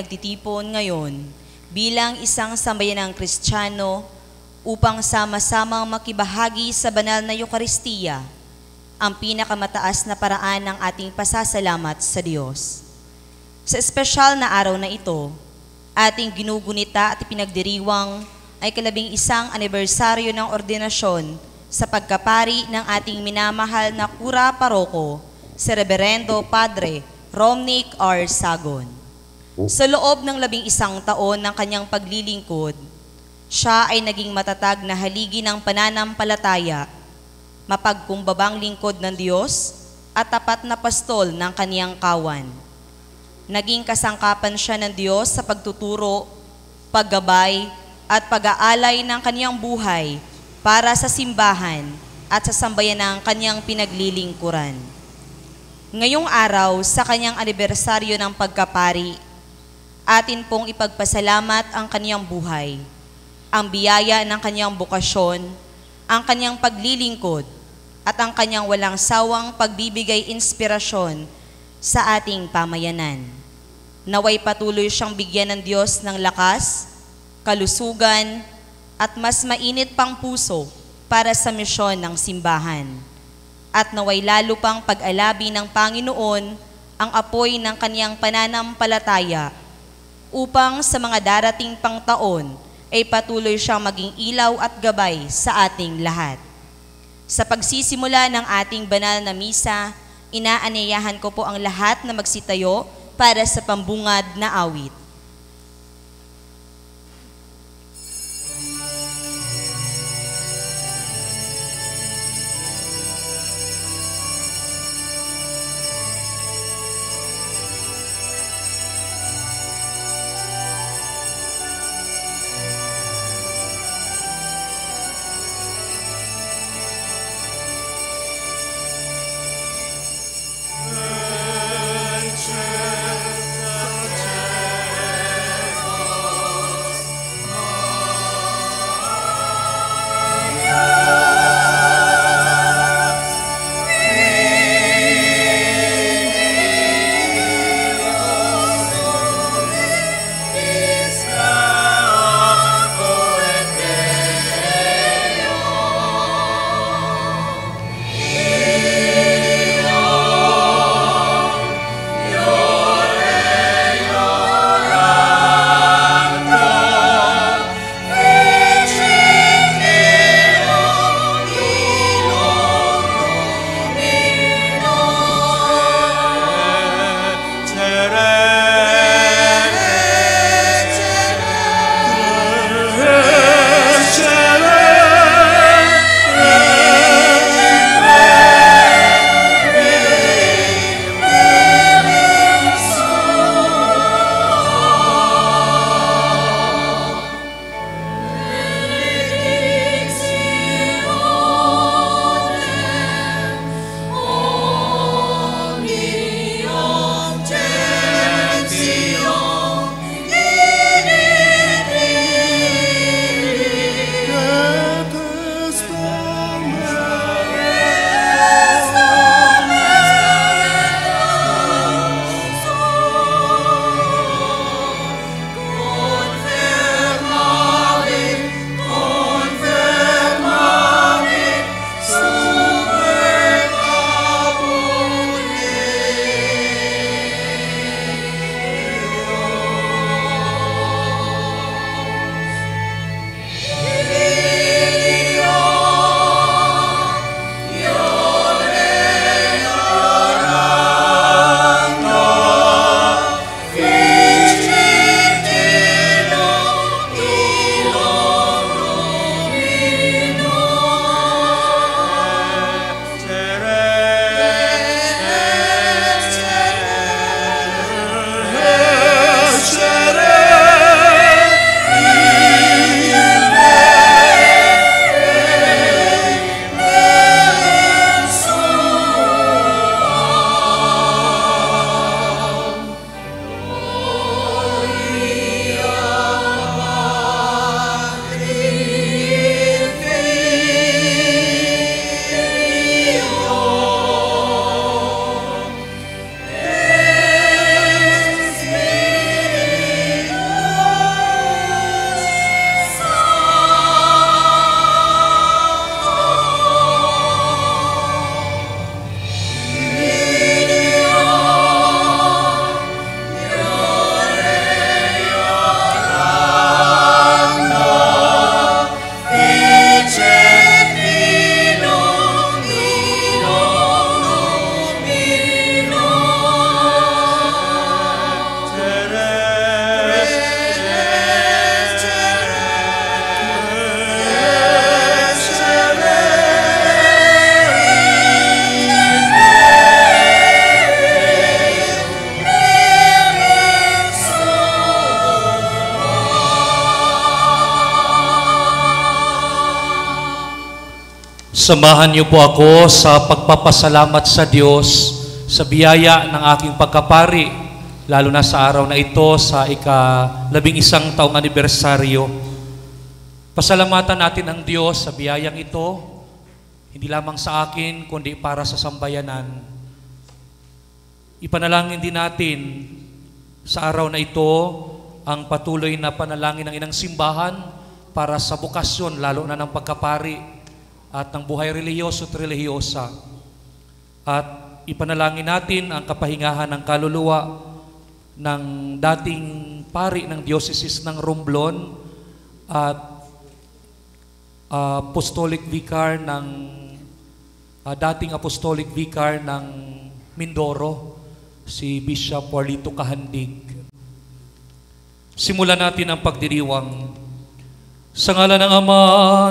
nagtitipon ngayon bilang isang sambayanang Kristiyano upang sama-samang makibahagi sa banal na Eucharistia, ang pinakamataas na paraan ng ating pasasalamat sa Diyos. Sa espesyal na araw na ito, ating ginugunita at ipinagdiriwang ay 11 anibersaryo ng ordinasyon sa pagkapari ng ating minamahal na Kura Paroko, si Reverendo Padre Romnick R. Sagon. Sa loob ng 11 taon ng kanyang paglilingkod, siya ay naging matatag na haligi ng pananampalataya, mapagkumbabang lingkod ng Diyos at tapat na pastol ng kaniyang kawan. Naging kasangkapan siya ng Diyos sa pagtuturo, paggabay at pag-aalay ng kaniyang buhay para sa simbahan at sa sambayan ng kaniyang pinaglilingkuran. Ngayong araw, sa kanyang anibersaryo ng pagkapari, atin pong ipagpasalamat ang kaniyang buhay, ang biyaya ng kaniyang bukasyon, ang kaniyang paglilingkod, at ang kaniyang walang sawang pagbibigay inspirasyon sa ating pamayanan. Naway patuloy siyang bigyan ng Diyos ng lakas, kalusugan, at mas mainit pang puso para sa misyon ng simbahan. At naway lalo pang pag-alabi ng Panginoon ang apoy ng kaniyang pananampalataya upang sa mga darating pang taon ay patuloy siyang maging ilaw at gabay sa ating lahat. Sa pagsisimula ng ating banal na misa, inaanyayahan ko po ang lahat na magsitayo para sa pambungad na awit. Samahan niyo po ako sa pagpapasalamat sa Diyos sa biyaya ng aking pagkapari, lalo na sa araw na ito sa ika-11 taong anibersaryo. Pasalamatan natin ang Diyos sa biyayang ito, hindi lamang sa akin kundi para sa sambayanan. Ipanalangin din natin sa araw na ito ang patuloy na panalangin ng Inang Simbahan para sa bukasyon lalo na ng pagkapari at ng buhay relihiyoso at relihiyosa. At ipanalangin natin ang kapahingahan ng kaluluwa ng dating pari ng Diocese ng Romblon at Apostolic Vicar ng dating Apostolic Vicar ng Mindoro, si Bishop Juanito Kahandig. Simulan natin ang pagdiriwang. Sa ngalan ng Ama,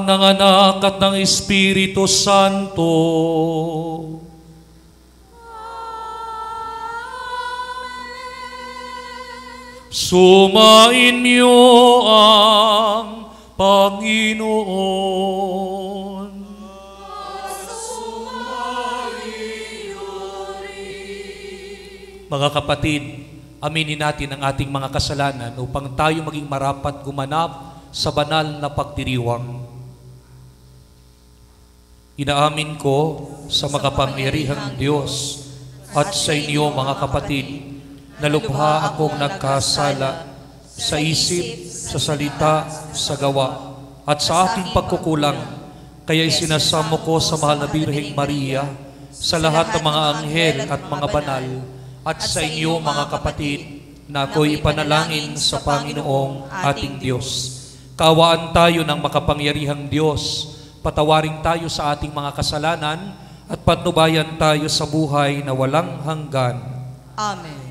ng Anak at ng Espiritu Santo. Sumain niyo ang Panginoon. Mga kapatid, aminin natin ang ating mga kasalanan upang tayo maging marapat gumanap sa banal na pagdiriwang. Inaamin ko sa makapangyarihang Diyos at sa inyo mga kapatid na lubha akong nagkasala sa isip, sa salita, sa gawa at sa aking pagkukulang. Kaya isinasamo ko sa mahal na Birheng Maria, sa lahat ng mga anghel at mga banal, at sa inyo mga kapatid na ako'y ipanalangin sa Panginoong ating Diyos. Kaawaan tayo ng makapangyarihang Diyos, patawarin tayo sa ating mga kasalanan at patnubayan tayo sa buhay na walang hanggan. Amen.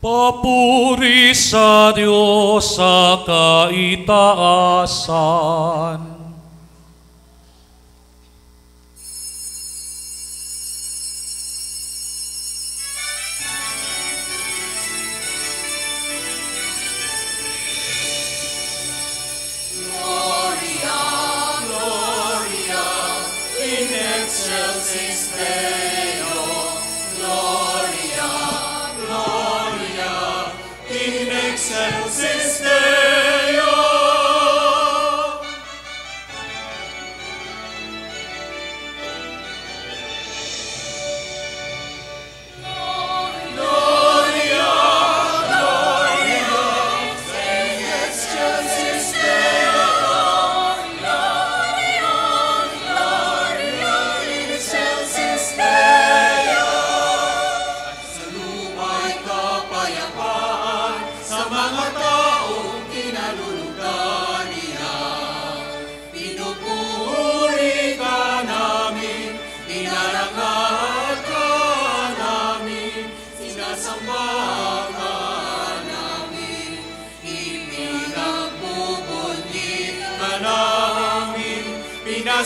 Papuri sa Diyos sa kaitaasan.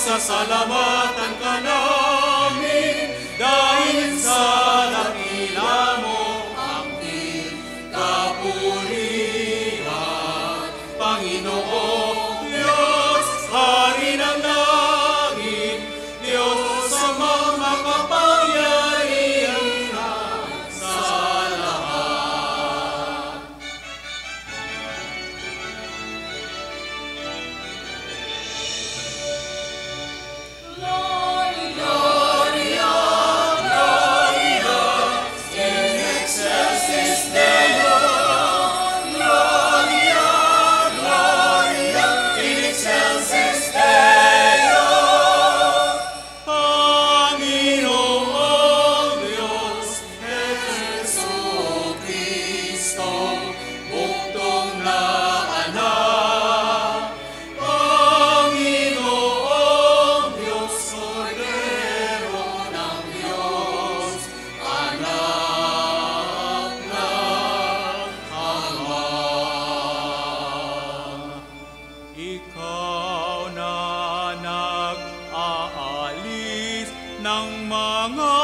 Sasalamatan ka namin dahil sa dakila mo ang kapurihan. Panginoong Diyos, Hari ng langit, Diyos sa mga makapangyarihan sa lahat. Ikaw na nag-aalis ng mga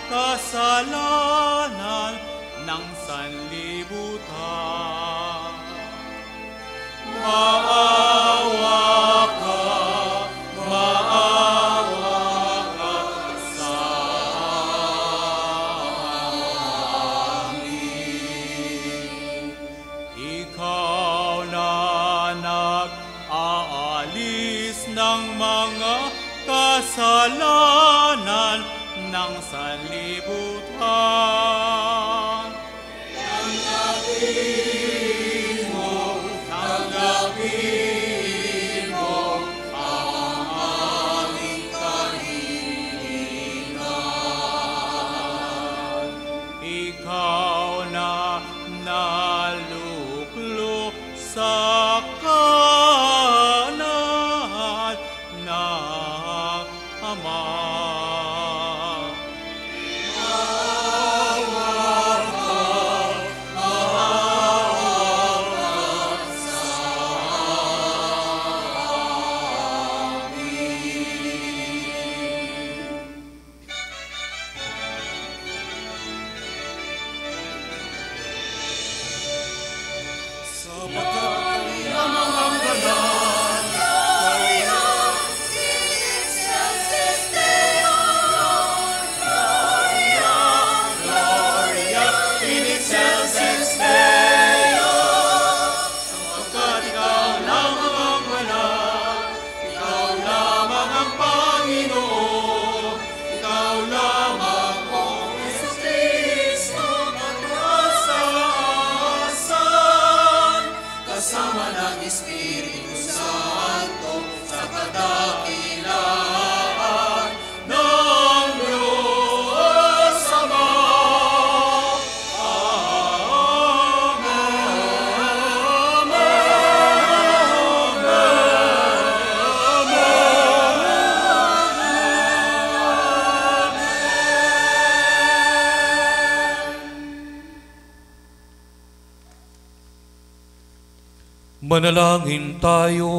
kasalanan ng sanlibutan. Maawa ka sa amin. Ikaw na nag-aalis ng mga kasalanan ng sanlibutan. Tanggapin mo ang aming kahilingan. Ikaw na naluklok sa kanan ng Ama. Manalangin tayo.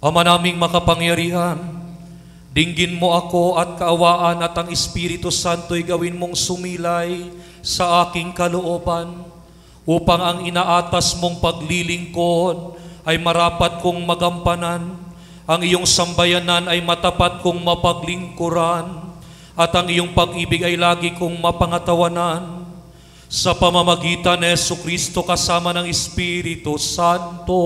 Ama naming makapangyarihan, dinggin mo ako at kaawaan at ang Espiritu Santo'y gawin mong sumilay sa aking kalooban upang ang inaatas mong paglilingkod ay marapat kong magampanan, ang iyong sambayanan ay matapat kong mapaglingkuran, at ang iyong pag-ibig ay lagi kong mapangatawanan. Sa pamamagitan ni Jesucristo kasama ng Espiritu Santo,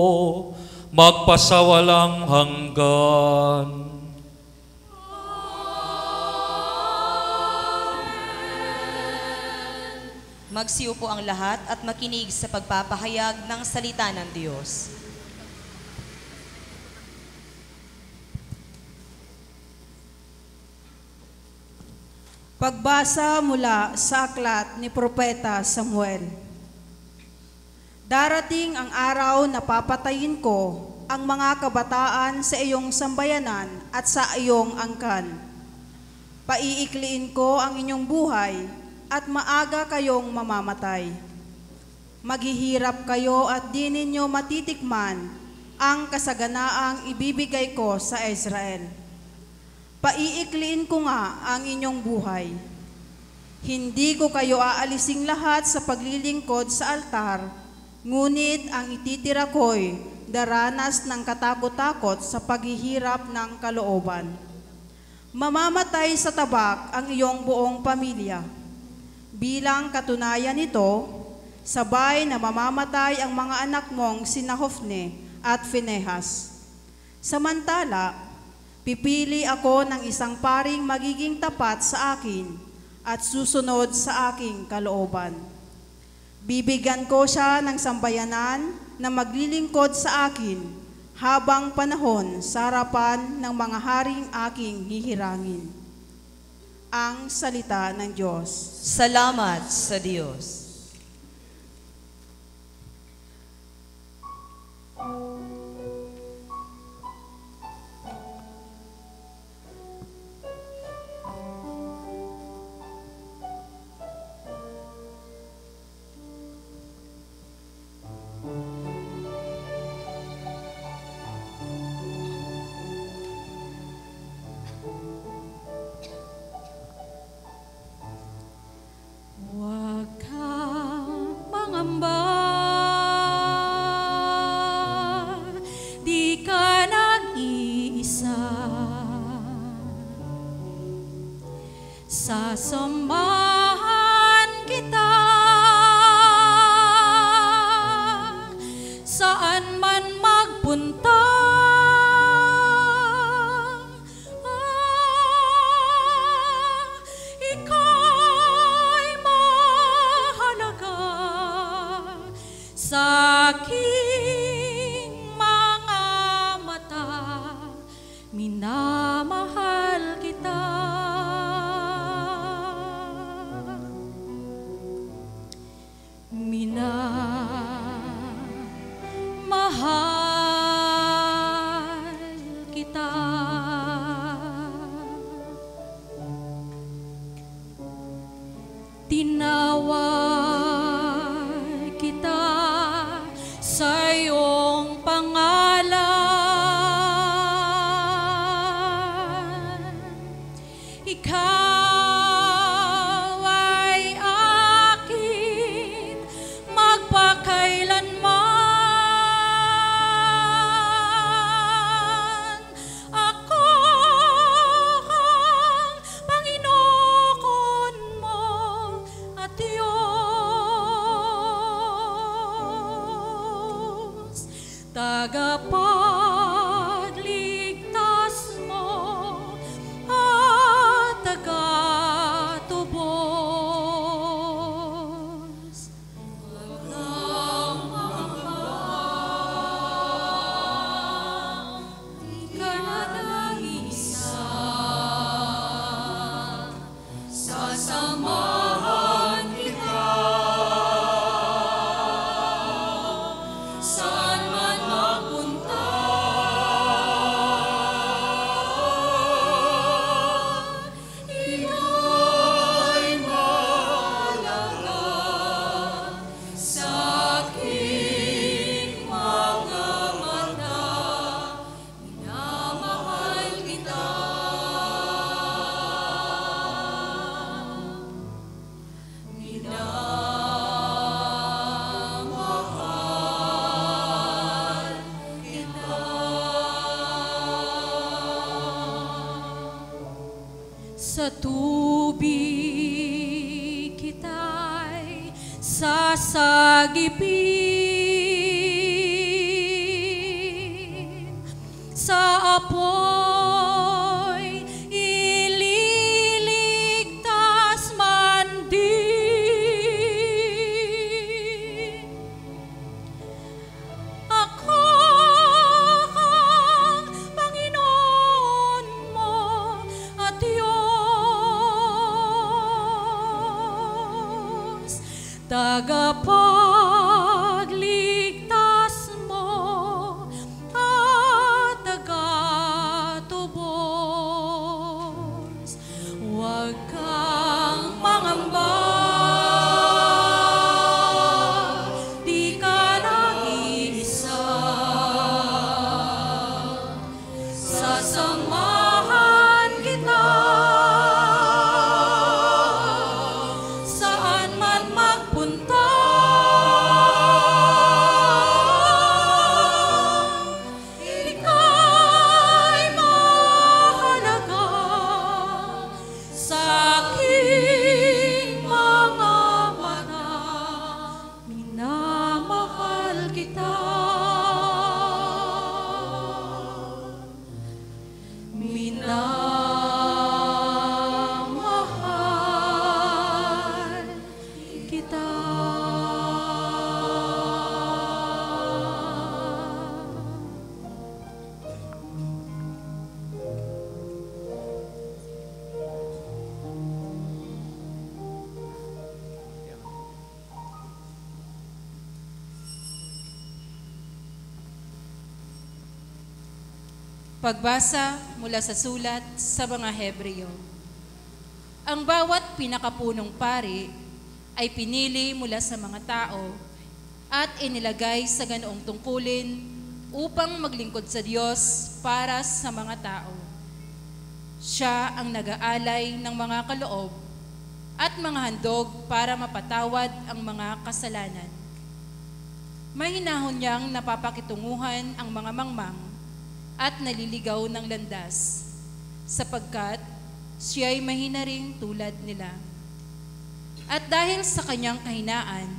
magpasawalang hanggan. Magsiupo ang lahat at makinig sa pagpapahayag ng salita ng Diyos. Pagbasa mula sa aklat ni Propeta Samuel. Darating ang araw na papatayin ko ang mga kabataan sa iyong sambayanan at sa iyong angkan. Paiikliin ko ang inyong buhay at maaga kayong mamamatay. Maghihirap kayo at di ninyo matitikman ang kasaganaang ibibigay ko sa Israel. Paiikliin ko nga ang inyong buhay. Hindi ko kayo aalising lahat sa paglilingkod sa altar, ngunit ang ititira ko'y daranas ng katakot-takot sa paghihirap ng kalooban. Mamamatay sa tabak ang iyong buong pamilya. Bilang katunayan nito, sabay na mamamatay ang mga anak mong sina Hofne at Finehas. Samantala, pipili ako ng isang paring magiging tapat sa akin at susunod sa aking kalooban. Bibigyan ko siya ng sambayanan na maglilingkod sa akin habang panahon sa harapan ng mga haring aking hihirangin. Ang salita ng Diyos. Salamat sa Diyos. Huwag kang mangamba, di ka nag-iisa. Sasamahan kita saan man magpunta. Ika'y mahalaga sa aking mga mata, minamahal kita. Minamahal kita. Tinawag kita sa iyong pangalan. Ikaw ay akin magpakailanman. Ako ang Panginoon mo at Diyos, tagapagligtas mo at tagatubos. Huwag kang mangamba, di ka nag-iisa. Sasamahan kita saan man magpunta. Ika'y mahalaga sa aking mga mata, minamahal kita. Minamahal kita. Sa tubig kita'y sasagipin, sa apoy ililigtas man din. Ako ang Panginoon mo at Diyos, tagapagligtas mo at tagatubos. Huwag kang mangamba, Pagbasa mula sa sulat sa mga Hebreo. Ang bawat pinakapunong pari ay pinili mula sa mga tao at inilagay sa ganoong tungkulin upang maglingkod sa Diyos para sa mga tao. Siya ang nag-aalay ng mga kaloob at mga handog para mapatawad ang mga kasalanan. Mahinahon niyang napapakitunguhan ang mga mangmang at naliligaw ng landas, sapagkat siya'y mahina ring tulad nila. At dahil sa kanyang kahinaan,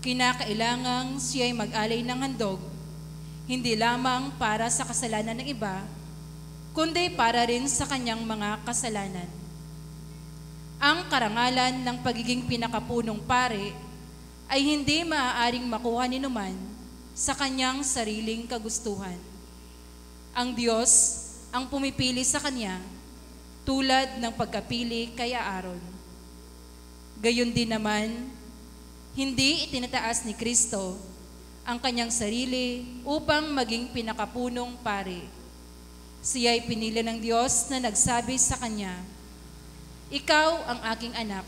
kinakailangang siya'y mag-alay ng handog, hindi lamang para sa kasalanan ng iba, kundi para rin sa kanyang mga kasalanan. Ang karangalan ng pagiging pinakapunong pari ay hindi maaaring makuha ni numan sa kanyang sariling kagustuhan. Ang Diyos ang pumipili sa kanya tulad ng pagkapili kay Aaron. Gayon din naman, hindi itinataas ni Kristo ang kanyang sarili upang maging pinakapunong pari. Siya'y pinili ng Diyos na nagsabi sa kanya, "Ikaw ang aking anak.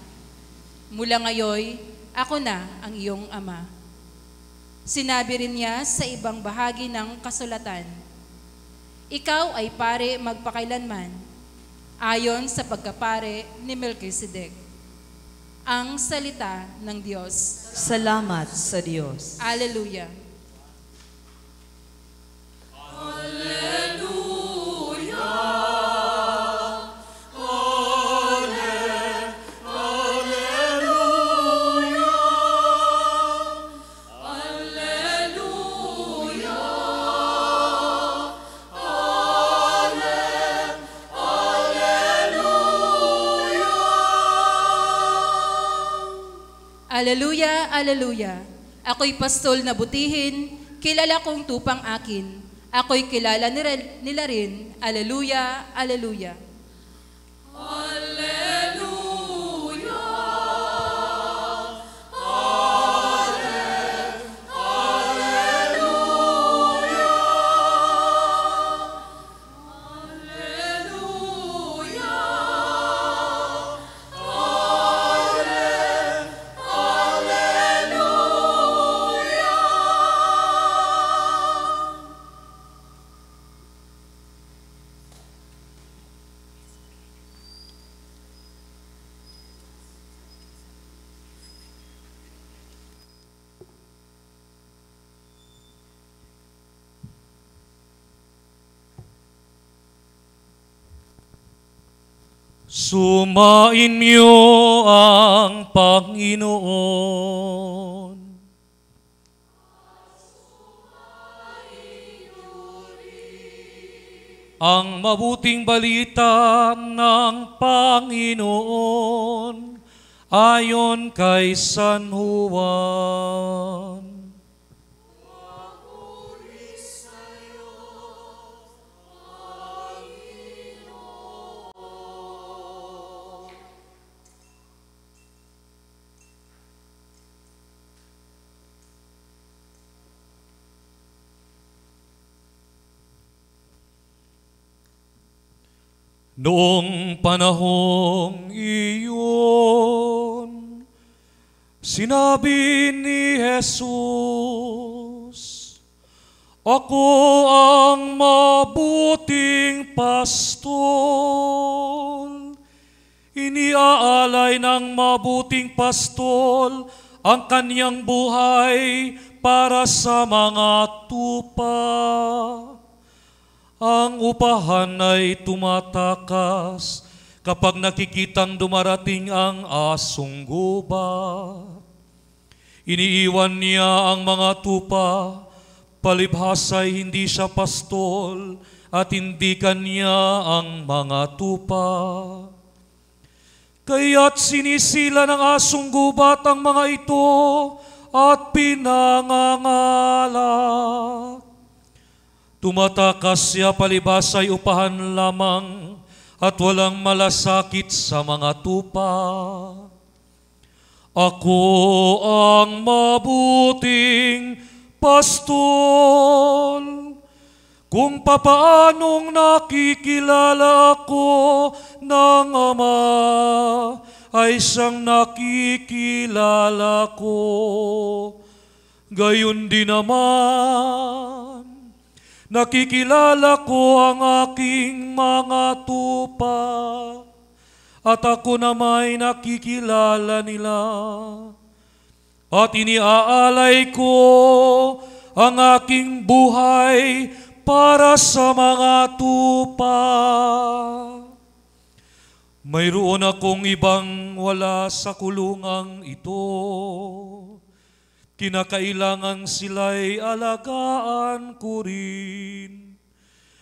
Mula ngayon, ako na ang iyong ama." Sinabi rin niya sa ibang bahagi ng kasulatan, "Ikaw ay pare magpakailanman, ayon sa pagkapare ni Melchizedek." Ang salita ng Diyos. Salamat sa Diyos. Alleluia. Alleluia, alleluia. Ako'y pastol na butihin, kilala kong tupang akin. Ako'y kilala nila rin. Alleluia, alleluia. Sumain niyo ang Panginoon. Ang mabuting balita ng Panginoon ayon kay San Juan. Noong panahong iyon, sinabi ni Jesus, "Ako ang mabuting pastol. Iniaalay ng mabuting pastol ang kanyang buhay para sa mga tupa. Ang upahan ay tumatakas kapag nakikitang dumarating ang asong gubat. Iniiwan niya ang mga tupa, palibhasay hindi siya pastol at hindi kanya ang mga tupa. Kaya't sinisila ng asong gubat ang mga ito at pinangangalak. Tumatakas siya palibhasay upahan lamang at walang malasakit sa mga tupa. Ako ang mabuting pastol. kung papaanong nakikilala ako ng Ama, ay siyang nakikilala ko. Gayon din naman, nakikilala ko ang aking mga tupa, at ako nama'y nakikilala nila. At iniaalay ko ang aking buhay para sa mga tupa. Mayroon akong ibang wala sa kulungang ito. Kinakailangan sila'y alagaan ko rin.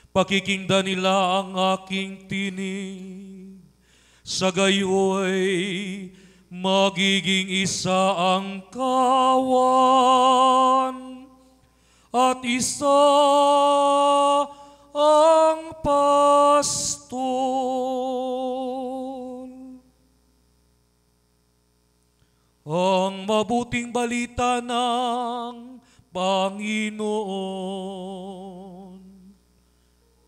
Pakikinggan nila ang aking tinig. Sa gayoy, magiging isa ang kawan at isa ang pastol. Ang mabuting balita ng Panginoon.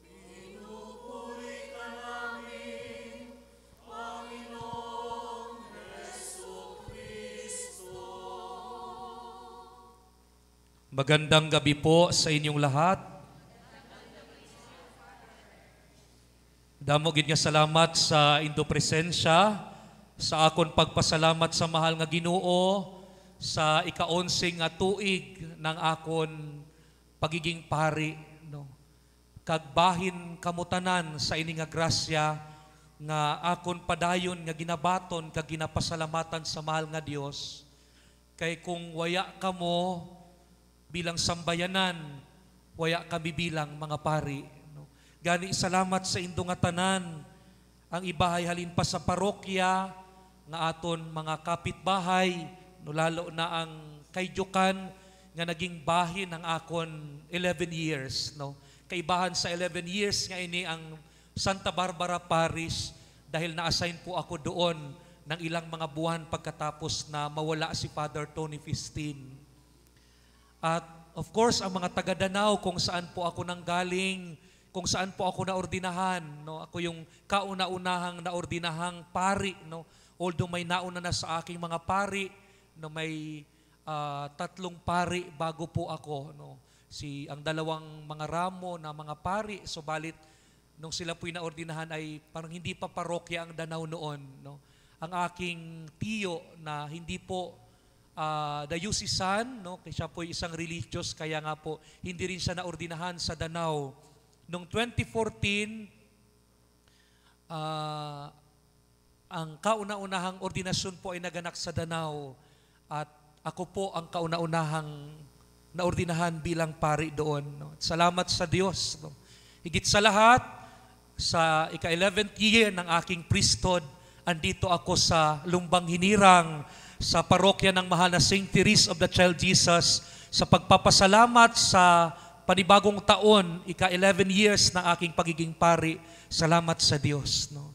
Pinupuri ka namin, Panginoong Jesucristo. Magandang gabi po sa inyong lahat. Damo gid nga salamat sa indo presensya, sa akon pagpasalamat sa mahal nga Ginoo sa ika-11 nga tuig ng akon pagiging pari, no. Kag bahin kamutanan sa ini nga grasya nga akon padayon nga ginabaton kag ginapasalamatan sa mahal nga Dios. Kay kung waya kamo bilang sambayanan, waya kami bilang mga pari, no. Gani salamat sa indo nga tanan, ang ibahay halin pa sa parokya nga aton mga kapitbahay, no, lalo na ang kaydukan nga naging bahin ng akon 11 years, no. Kaibahan sa 11 years nga ini ang Santa Barbara Parish dahil na-assign po ako doon ng ilang mga buwan pagkatapos na mawala si Father Tony Fistin. At of course, ang mga taga-Danau kung saan po ako nanggaling, kung saan po ako naordinahan, no. Ako yung kauna-unahang naordinahang pari, no. Although may nauna na sa aking mga pari, no, may 3 pari bago po ako, no. Ang dalawang mga ramo na mga pari, subalit nung sila po'y naordinahan ay parang hindi pa parokya ang Danau noon, no. Ang aking tiyo na hindi po dayusisan, no, kaya siya po'y isang religious, kaya nga po hindi rin siya naordinahan sa Danau. Noong 2014, ang kauna-unahang ordinasyon po ay naganak sa Danau at ako po ang kauna-unahang naordinahan bilang pari doon, no. Salamat sa Diyos, no. Higit sa lahat, sa ika-11th year ng aking priesthood, andito ako sa Lumbang Hinirang, sa parokya ng mahal na St. Therese of the Child Jesus, sa pagpapasalamat sa panibagong taon, ika-11 years ng aking pagiging pari. Salamat sa Diyos, no.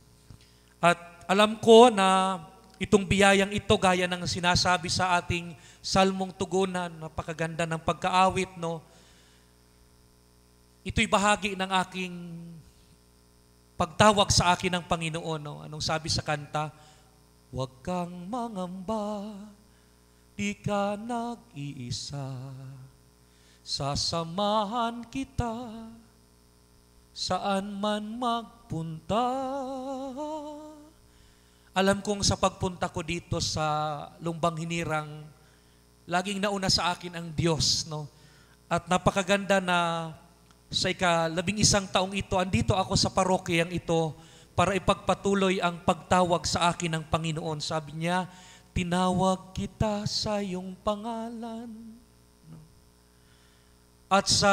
At alam ko na itong biyayang ito, gaya ng sinasabi sa ating salmong tugunan, napakaganda ng pagkaawit, no. Ito'y bahagi ng aking pagtawag sa akin ng Panginoon, no. Anong sabi sa kanta? Huwag kang mangamba, di ka nag-iisa, sasamahan kita, saan man magpunta. Alam kong sa pagpunta ko dito sa Lumbang Hinirang, laging nauna sa akin ang Diyos, no. At napakaganda na sa ika-11 taong ito, andito ako sa parokyang ito para ipagpatuloy ang pagtawag sa akin ng Panginoon. Sabi niya, tinawag kita sa iyong pangalan. At sa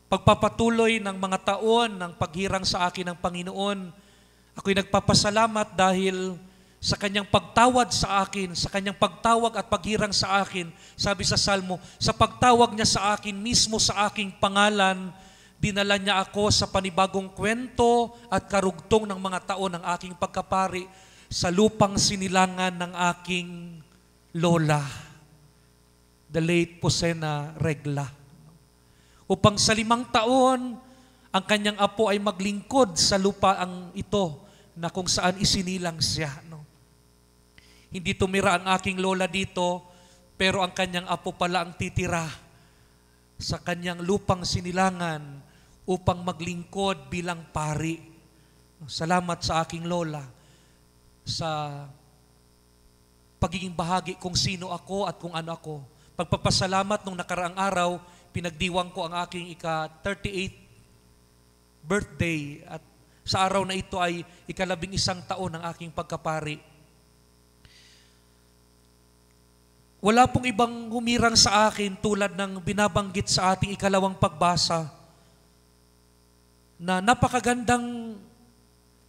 pagpapatuloy ng mga taon ng paghirang sa akin ng Panginoon, ako'y nagpapasalamat dahil sa kanyang pagtawad sa akin, sa kanyang pagtawag at paghirang sa akin. Sabi sa Salmo, sa pagtawag niya sa akin mismo sa aking pangalan, dinala niya ako sa panibagong kwento at karugtong ng mga taon ng aking pagkapari sa lupang sinilangan ng aking lola, the late Posena Regla. upang sa 5 taon, ang kanyang apo ay maglingkod sa lupaang ito na kung saan isinilang siya. No? Hindi tumira ang aking lola dito, pero ang kanyang apo pala ang titira sa kanyang lupang sinilangan upang maglingkod bilang pari. Salamat sa aking lola sa pagiging bahagi kung sino ako at kung ano ako. Pagpapasalamat nung nakaraang araw, pinagdiwang ko ang aking ika-38 birthday at sa araw na ito ay ika-11 taon ng aking pagkapari. Wala pong ibang humirang sa akin tulad ng binabanggit sa ating ikalawang pagbasa na napakagandang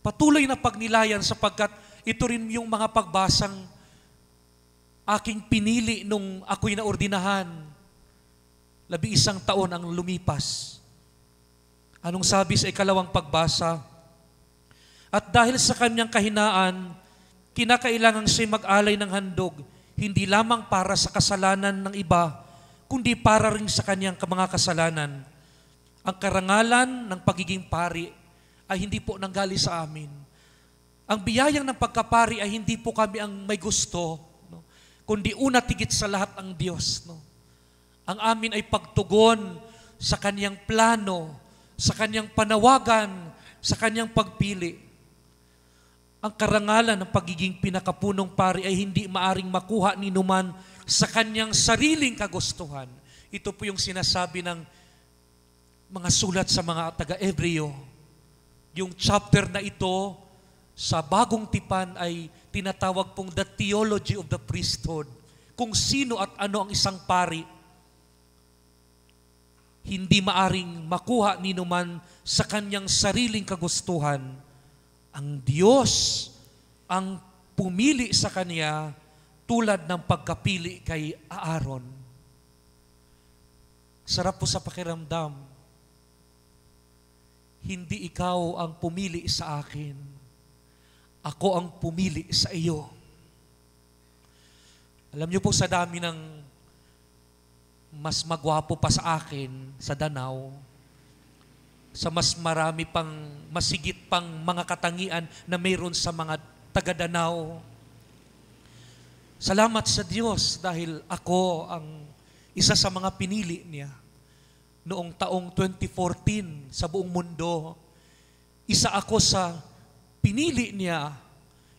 patuloy na pagnilayan sapagkat ito rin yung mga pagbasang aking pinili nung ako'y naordinahan. 11 taon ang lumipas. Anong sabi sa ikalawang pagbasa? At dahil sa kanyang kahinaan, kinakailangan siya mag-alay ng handog, hindi lamang para sa kasalanan ng iba, kundi para rin sa kanyang mga kasalanan. Ang karangalan ng pagiging pari ay hindi po nanggali sa amin. Ang biyayang ng pagkapari ay hindi po kami ang may gusto, no? Kundi una tigit sa lahat ang Diyos. No? Ang amin ay pagtugon sa kanyang plano, sa kanyang panawagan, sa kanyang pagpili. Ang karangalan ng pagiging pinakapunong pari ay hindi maaring makuha ni numan sa kanyang sariling kagustuhan. Ito po yung sinasabi ng mga sulat sa mga taga-Ebreo. Yung chapter na ito sa Bagong Tipan ay tinatawag pong the theology of the priesthood. Kung sino at ano ang isang pari, hindi maaring makuha ni numan sa kanyang sariling kagustuhan. Ang Diyos ang pumili sa kanya tulad ng pagkapili kay Aaron. Sarap po sa pakiramdam. Hindi ikaw ang pumili sa akin. Ako ang pumili sa iyo. Alam niyo po sa dami ng mas magwapo pa sa akin sa Danau, sa mas marami pang, masigit pang mga katangian na mayroon sa mga taga-Danau. Salamat sa Diyos dahil ako ang isa sa mga pinili niya. Noong taong 2014 sa buong mundo, isa ako sa pinili niya,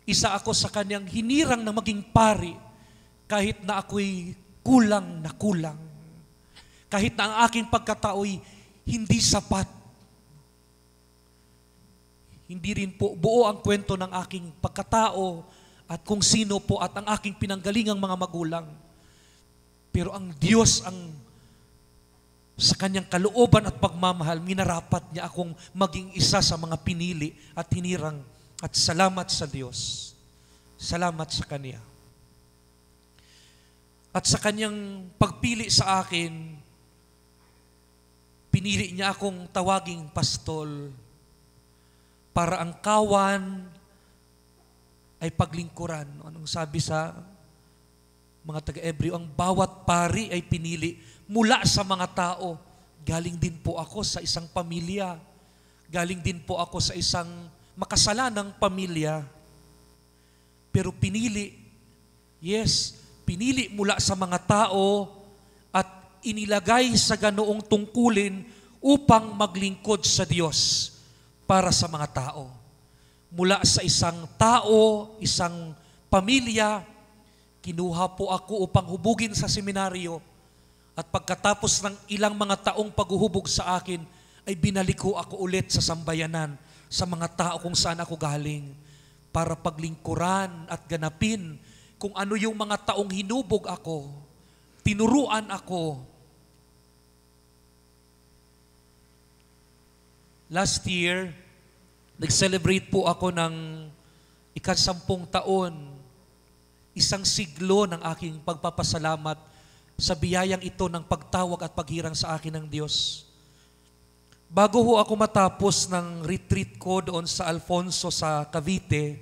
isa ako sa kanyang hinirang na maging pari kahit na ako'y kulang na kulang. Kahit na ang aking pagkatao'y hindi sapat. Hindi rin po buo ang kwento ng aking pagkatao at kung sino po at ang aking pinanggalingang mga magulang. Pero ang Diyos ang sa kanyang kalooban at pagmamahal, minarapat niya akong maging isa sa mga pinili at hinirang. At salamat sa Diyos. Salamat sa Kanya. At sa Kanyang pagpili sa akin, pinili niya akong tawaging pastol para ang kawan ay paglingkuran. Anong sabi sa mga taga-Ebreo? Ang bawat pari ay pinili mula sa mga tao. Galing din po ako sa isang pamilya. Galing din po ako sa isang makasalanang pamilya. Pero pinili, yes, pinili mula sa mga tao at inilagay sa ganoong tungkulin upang maglingkod sa Diyos para sa mga tao. Mula sa isang tao, isang pamilya, kinuha po ako upang hubugin sa seminaryo at pagkatapos ng ilang mga taong paghuhubog sa akin, ay binaliko ako ulit sa sambayanan, sa mga tao kung saan ako galing, para paglingkuran at ganapin kung ano yung mga taong hinubog ako, tinuruan ako. Last year, nag-celebrate po ako ng ika-10 taon, isang siglo ng aking pagpapasalamat sa biyayang ito ng pagtawag at paghirang sa akin ng Diyos. Bago ho ako matapos ng retreat ko doon sa Alfonso sa Cavite,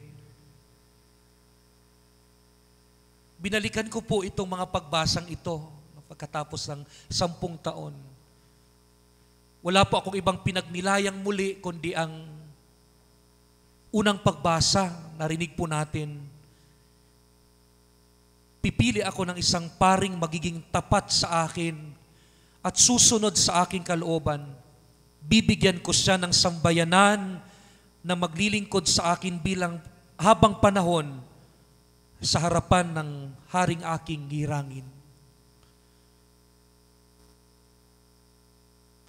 binalikan ko po itong mga pagbasang ito pagkatapos ng 10 taon. Wala po akong ibang pinagnilayang muli, kundi ang unang pagbasa, narinig po natin. Pipili ako ng isang paring magiging tapat sa akin at susunod sa aking kalooban. Bibigyan ko siya ng sambayanan na maglilingkod sa akin bilang habang panahon sa harapan ng haring aking girangin.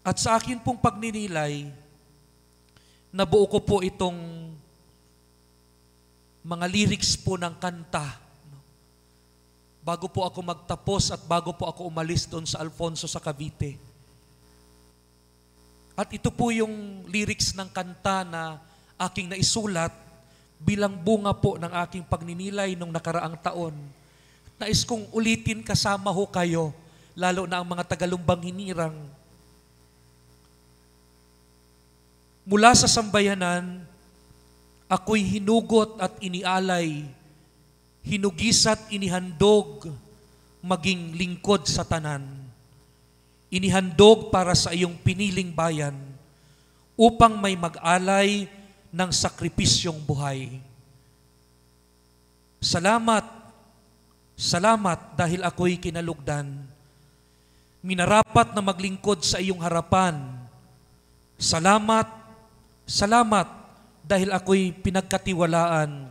At sa akin pong pagninilay, nabuo ko po itong mga lyrics po ng kanta. Bago po ako magtapos at bago po ako umalis doon sa Alfonso sa Cavite. At ito po yung lyrics ng kanta na aking naisulat bilang bunga po ng aking pagninilay nung nakaraang taon. Nais kong ulitin kasama ho kayo, lalo na ang mga Tagalumbang hinirang. Mula sa sambayanan, ako'y hinugot at inialay, hinugis at inihandog, maging lingkod sa tanan. Inihandog para sa iyong piniling bayan, upang may mag-alay ng sakripisyong buhay. Salamat, salamat dahil ako'y kinalugdan. Minarapat na maglingkod sa iyong harapan. Salamat, salamat dahil ako'y pinagkatiwalaan.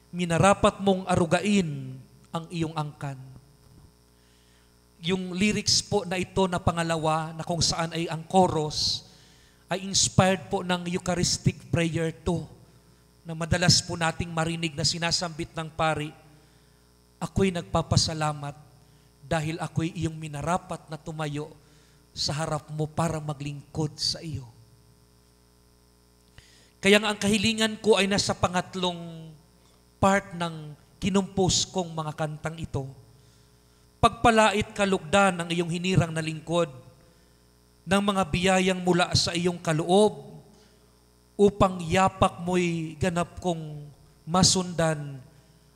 Minarapat mong arugain ang iyong angkan. Yung lyrics po na ito na pangalawa, na kung saan ay ang chorus, ay inspired po ng Eucharistic Prayer 2, na madalas po nating marinig na sinasambit ng pari. Ako'y nagpapasalamat dahil ako'y iyong minarapat na tumayo sa harap mo para maglingkod sa iyo. Kaya nga ang kahilingan ko ay nasa pangatlong part ng kinumpos kong mga kantang ito. Pagpalait kalugdan ang iyong hinirang na lingkod ng mga biyayang mula sa iyong kaloob upang yapak mo'y ganap kong masundan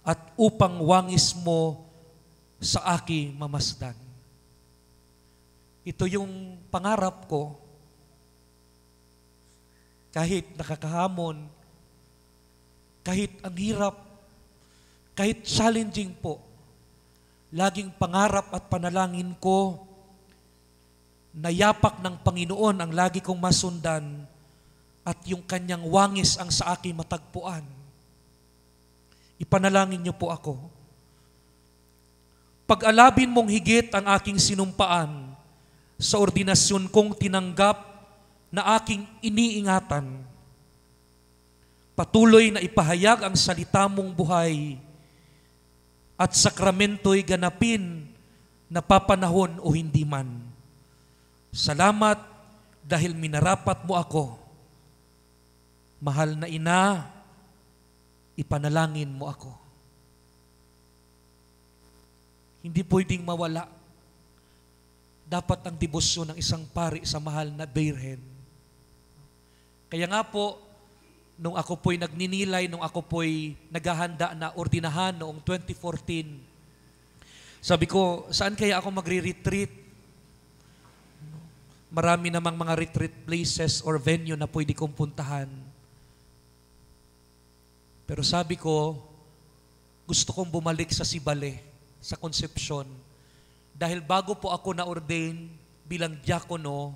at upang wangis mo sa aki mamasdan. Ito yung pangarap ko. Kahit nakakahamon, kahit ang hirap, kahit challenging po, laging pangarap at panalangin ko na yapak ng Panginoon ang lagi kong masundan at yung kanyang wangis ang sa aking matagpuan. Ipanalangin niyo po ako. Pag-alabin mong higit ang aking sinumpaan sa ordinasyon kong tinanggap na aking iniingatan. Patuloy na ipahayag ang salita mong buhay at sakramento'y ganapin na papanahon o hindi man. Salamat dahil minarapat mo ako. Mahal na ina, ipanalangin mo ako. Hindi pwedeng mawala. Dapat ang debosyon ng isang pari sa mahal na Birhen. Kaya nga po, nung ako po'y nagninilay, nung ako po'y naghahanda na ordinahan noong 2014, sabi ko, saan kaya ako magre-retreat? Marami namang mga retreat places or venue na pwede kong puntahan. Pero sabi ko, gusto kong bumalik sa Sibale, sa Concepcion. Dahil bago po ako na-ordain bilang diakono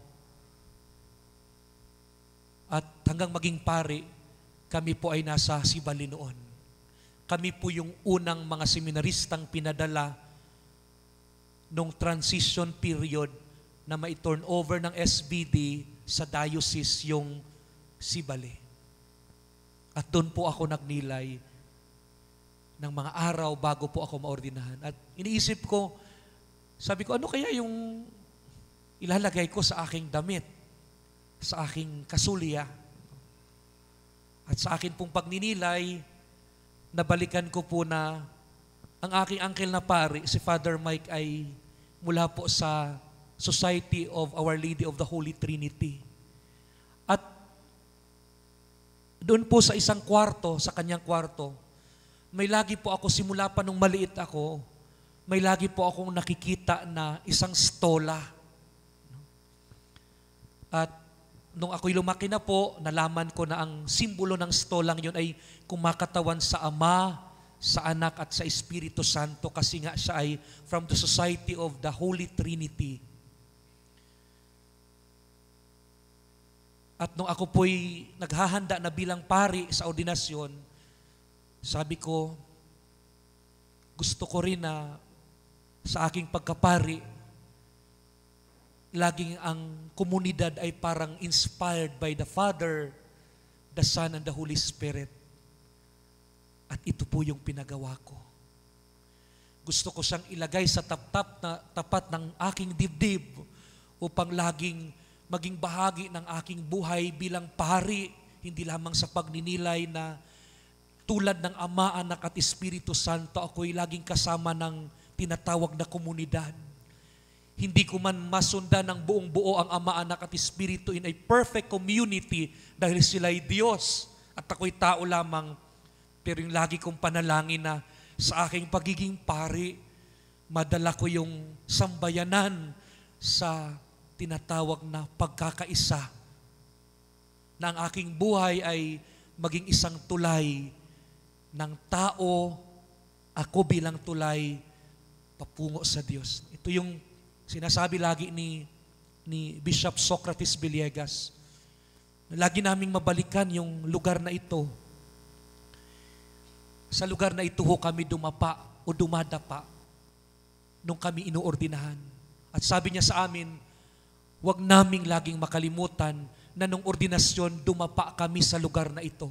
at hanggang maging pari, kami po ay nasa Sibali noon. Kami po yung unang mga seminaristang pinadala nung transition period na mai-turn over ng SBD sa diocese yung Sibali. At doon po ako nagnilay ng mga araw bago po ako maordinahan. At iniisip ko, sabi ko, ano kaya yung ilalagay ko sa aking damit, sa aking kasulya? At sa akin pong pagninilay, nabalikan ko po na ang aking uncle na pari, si Father Mike, ay mula po sa Society of Our Lady of the Holy Trinity. At doon po sa isang kwarto, sa kanyang kwarto, may lagi po ako, simula pa nung maliit ako, may lagi po akong nakikita na isang stola. At nung ako'y lumaki na po, nalaman ko na ang simbolo ng stolang yun ay kumakatawan sa Ama, sa Anak at sa Espiritu Santo kasi nga siya ay from the Society of the Holy Trinity. At nung ako po'y naghahanda na bilang pari sa ordinasyon, sabi ko, gusto ko rin na sa aking pagkapari, laging ang komunidad ay parang inspired by the Father, the Son, and the Holy Spirit. At ito po yung pinagawa ko. Gusto ko siyang ilagay sa tapat ng aking dibdib upang laging maging bahagi ng aking buhay bilang pari, hindi lamang sa pagninilay na tulad ng Ama, Anak at Espiritu Santo, ako'y laging kasama ng tinatawag na komunidad. Hindi ko man masundan ng buong buo ang Ama, Anak at Espiritu in a perfect community dahil sila'y Diyos at ako'y tao lamang. Pero yung lagi kong panalangin na sa aking pagiging pari, madala ko yung sambayanan sa tinatawag na pagkakaisa, na ang aking buhay ay maging isang tulay ng tao, ako bilang tulay, papungo sa Diyos. Ito yung sinasabi lagi ni Bishop Socrates Villegas, na lagi naming mabalikan yung lugar na ito. Sa lugar na ito ho kami dumapa o dumadapa nung kami inuordinahan. At sabi niya sa amin, huwag naming laging makalimutan na nung ordinasyon, dumapa kami sa lugar na ito.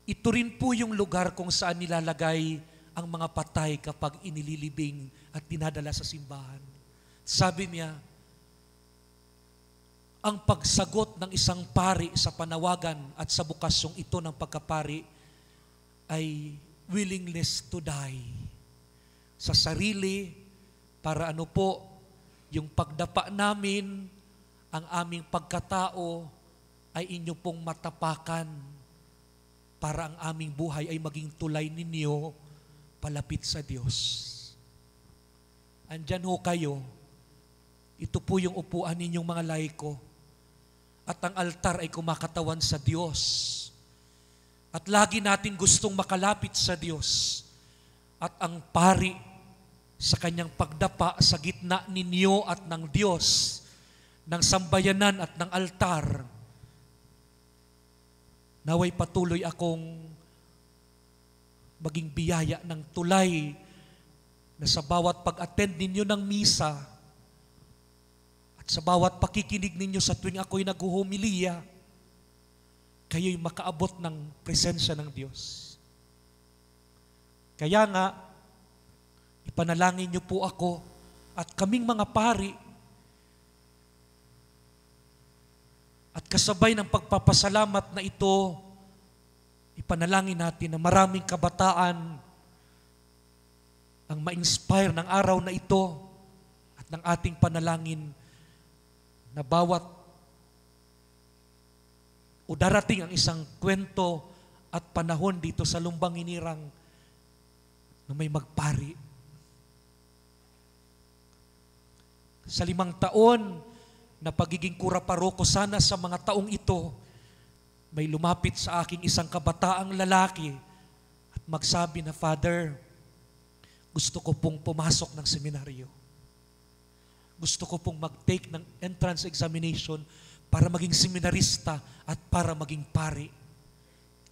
Ito rin po yung lugar kung saan nilalagay ang mga patay kapag inililibing at dinadala sa simbahan. Sabi niya, ang pagsagot ng isang pari sa panawagan at sa bukasyong ito ng pagkapari ay willingness to die. Sa sarili, para ano po, yung pagdapa namin, ang aming pagkatao ay inyo pong matapakan para ang aming buhay ay maging tulay ninyo palapit sa Diyos. Andyan ho kayo. Ito po yung upuan ninyong mga laiko. At ang altar ay kumakatawan sa Diyos. At lagi natin gustong makalapit sa Diyos. At ang pari sa kanyang pagdapa sa gitna ninyo at ng Diyos, ng sambayanan at ng altar, naway patuloy akong maging biyaya ng tulay na sa bawat pag-attend ninyo ng misa at sa bawat pakikinig ninyo sa tuwing ako'y naghuhumiliya, kayo'y makaabot ng presensya ng Diyos. Kaya nga, ipanalangin niyo po ako at kaming mga pari at kasabay ng pagpapasalamat na ito, ipanalangin natin na maraming kabataan ang ma-inspire ng araw na ito at ng ating panalangin na bawat o darating ang isang kwento at panahon dito sa Lumbang Inirang na may magpari. Sa 5 taon na pagiging kuraparoko, sana sa mga taong ito, may lumapit sa aking isang kabataang lalaki at magsabi na, Father, gusto ko pong pumasok ng seminaryo. Gusto ko pong mag-take ng entrance examination para maging seminarista at para maging pari.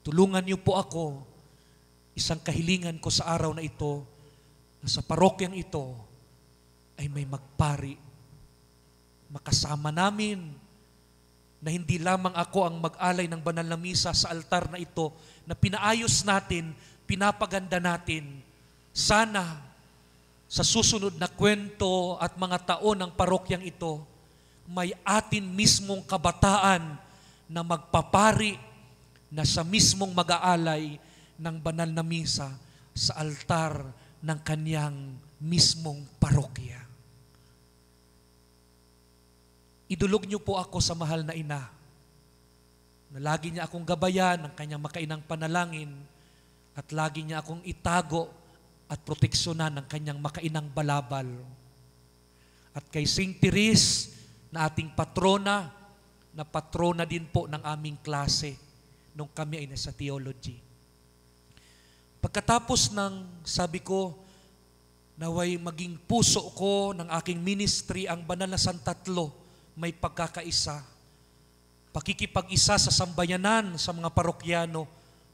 Tulungan niyo po ako, isang kahilingan ko sa araw na ito, na sa parokyang ito ay may magpari. Makasama namin na hindi lamang ako ang mag-alay ng banal na misa sa altar na ito na pinaayos natin, pinapaganda natin. Sana sa susunod na kwento at mga taon ng parokyang ito, may atin mismong kabataan na magpapari na sa mismong mag-aalay ng banal na misa sa altar ng kanyang mismong parokya. Idulog niyo po ako sa mahal na ina na lagi niya akong gabayan ng kanyang makainang panalangin at lagi niya akong itago at proteksyonan ng kanyang makainang balabal. At kay Saint Therese na ating patrona na patrona din po ng aming klase nung kami ay nasa theology. Pagkatapos ng sabi ko, naway maging puso ko ng aking ministry ang banal na santatlo, may pagkakaisa. Pakikipag-isa sa sambayanan, sa mga parokyano,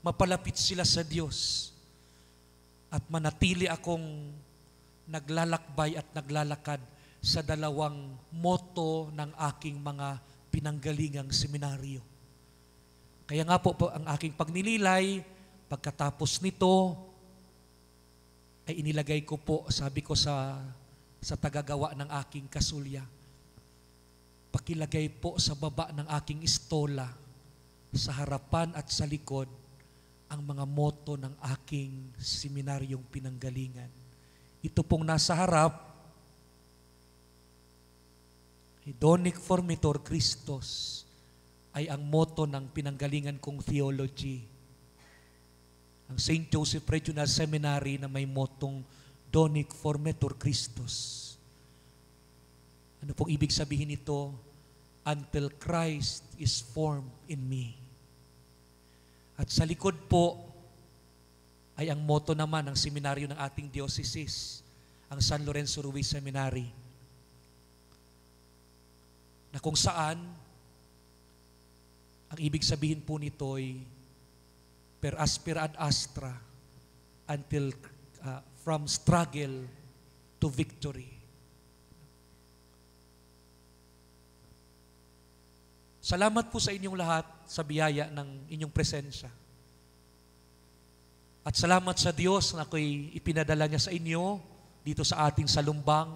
mapalapit sila sa Diyos. At manatili akong naglalakbay at naglalakad sa dalawang motto ng aking mga pinanggalingang seminaryo. Kaya nga po ang aking pagnililay, pagkatapos nito, ay inilagay ko po, sabi ko sa tagagawa ng aking kasulya, pakilagay po sa baba ng aking istola, sa harapan at sa likod, ang mga motto ng aking seminaryong pinanggalingan. Ito pong nasa harap, Hedonic Formitor Christos, ay ang motto ng pinanggalingan kong theology. Ang St. Joseph Regional Seminary na may motong Donic Formitor Christos. Ano pong ibig sabihin nito? Until Christ is formed in me. At sa likod po ay ang motto naman ng seminaryo ng ating diocese, ang San Lorenzo Ruiz Seminary, na kung saan ang ibig sabihin po nito ay per aspera ad astra, until from struggle to victory. Salamat po sa inyong lahat sa biyaya ng inyong presensya. At salamat sa Diyos na ako'y ipinadala niya sa inyo dito sa ating salumbang.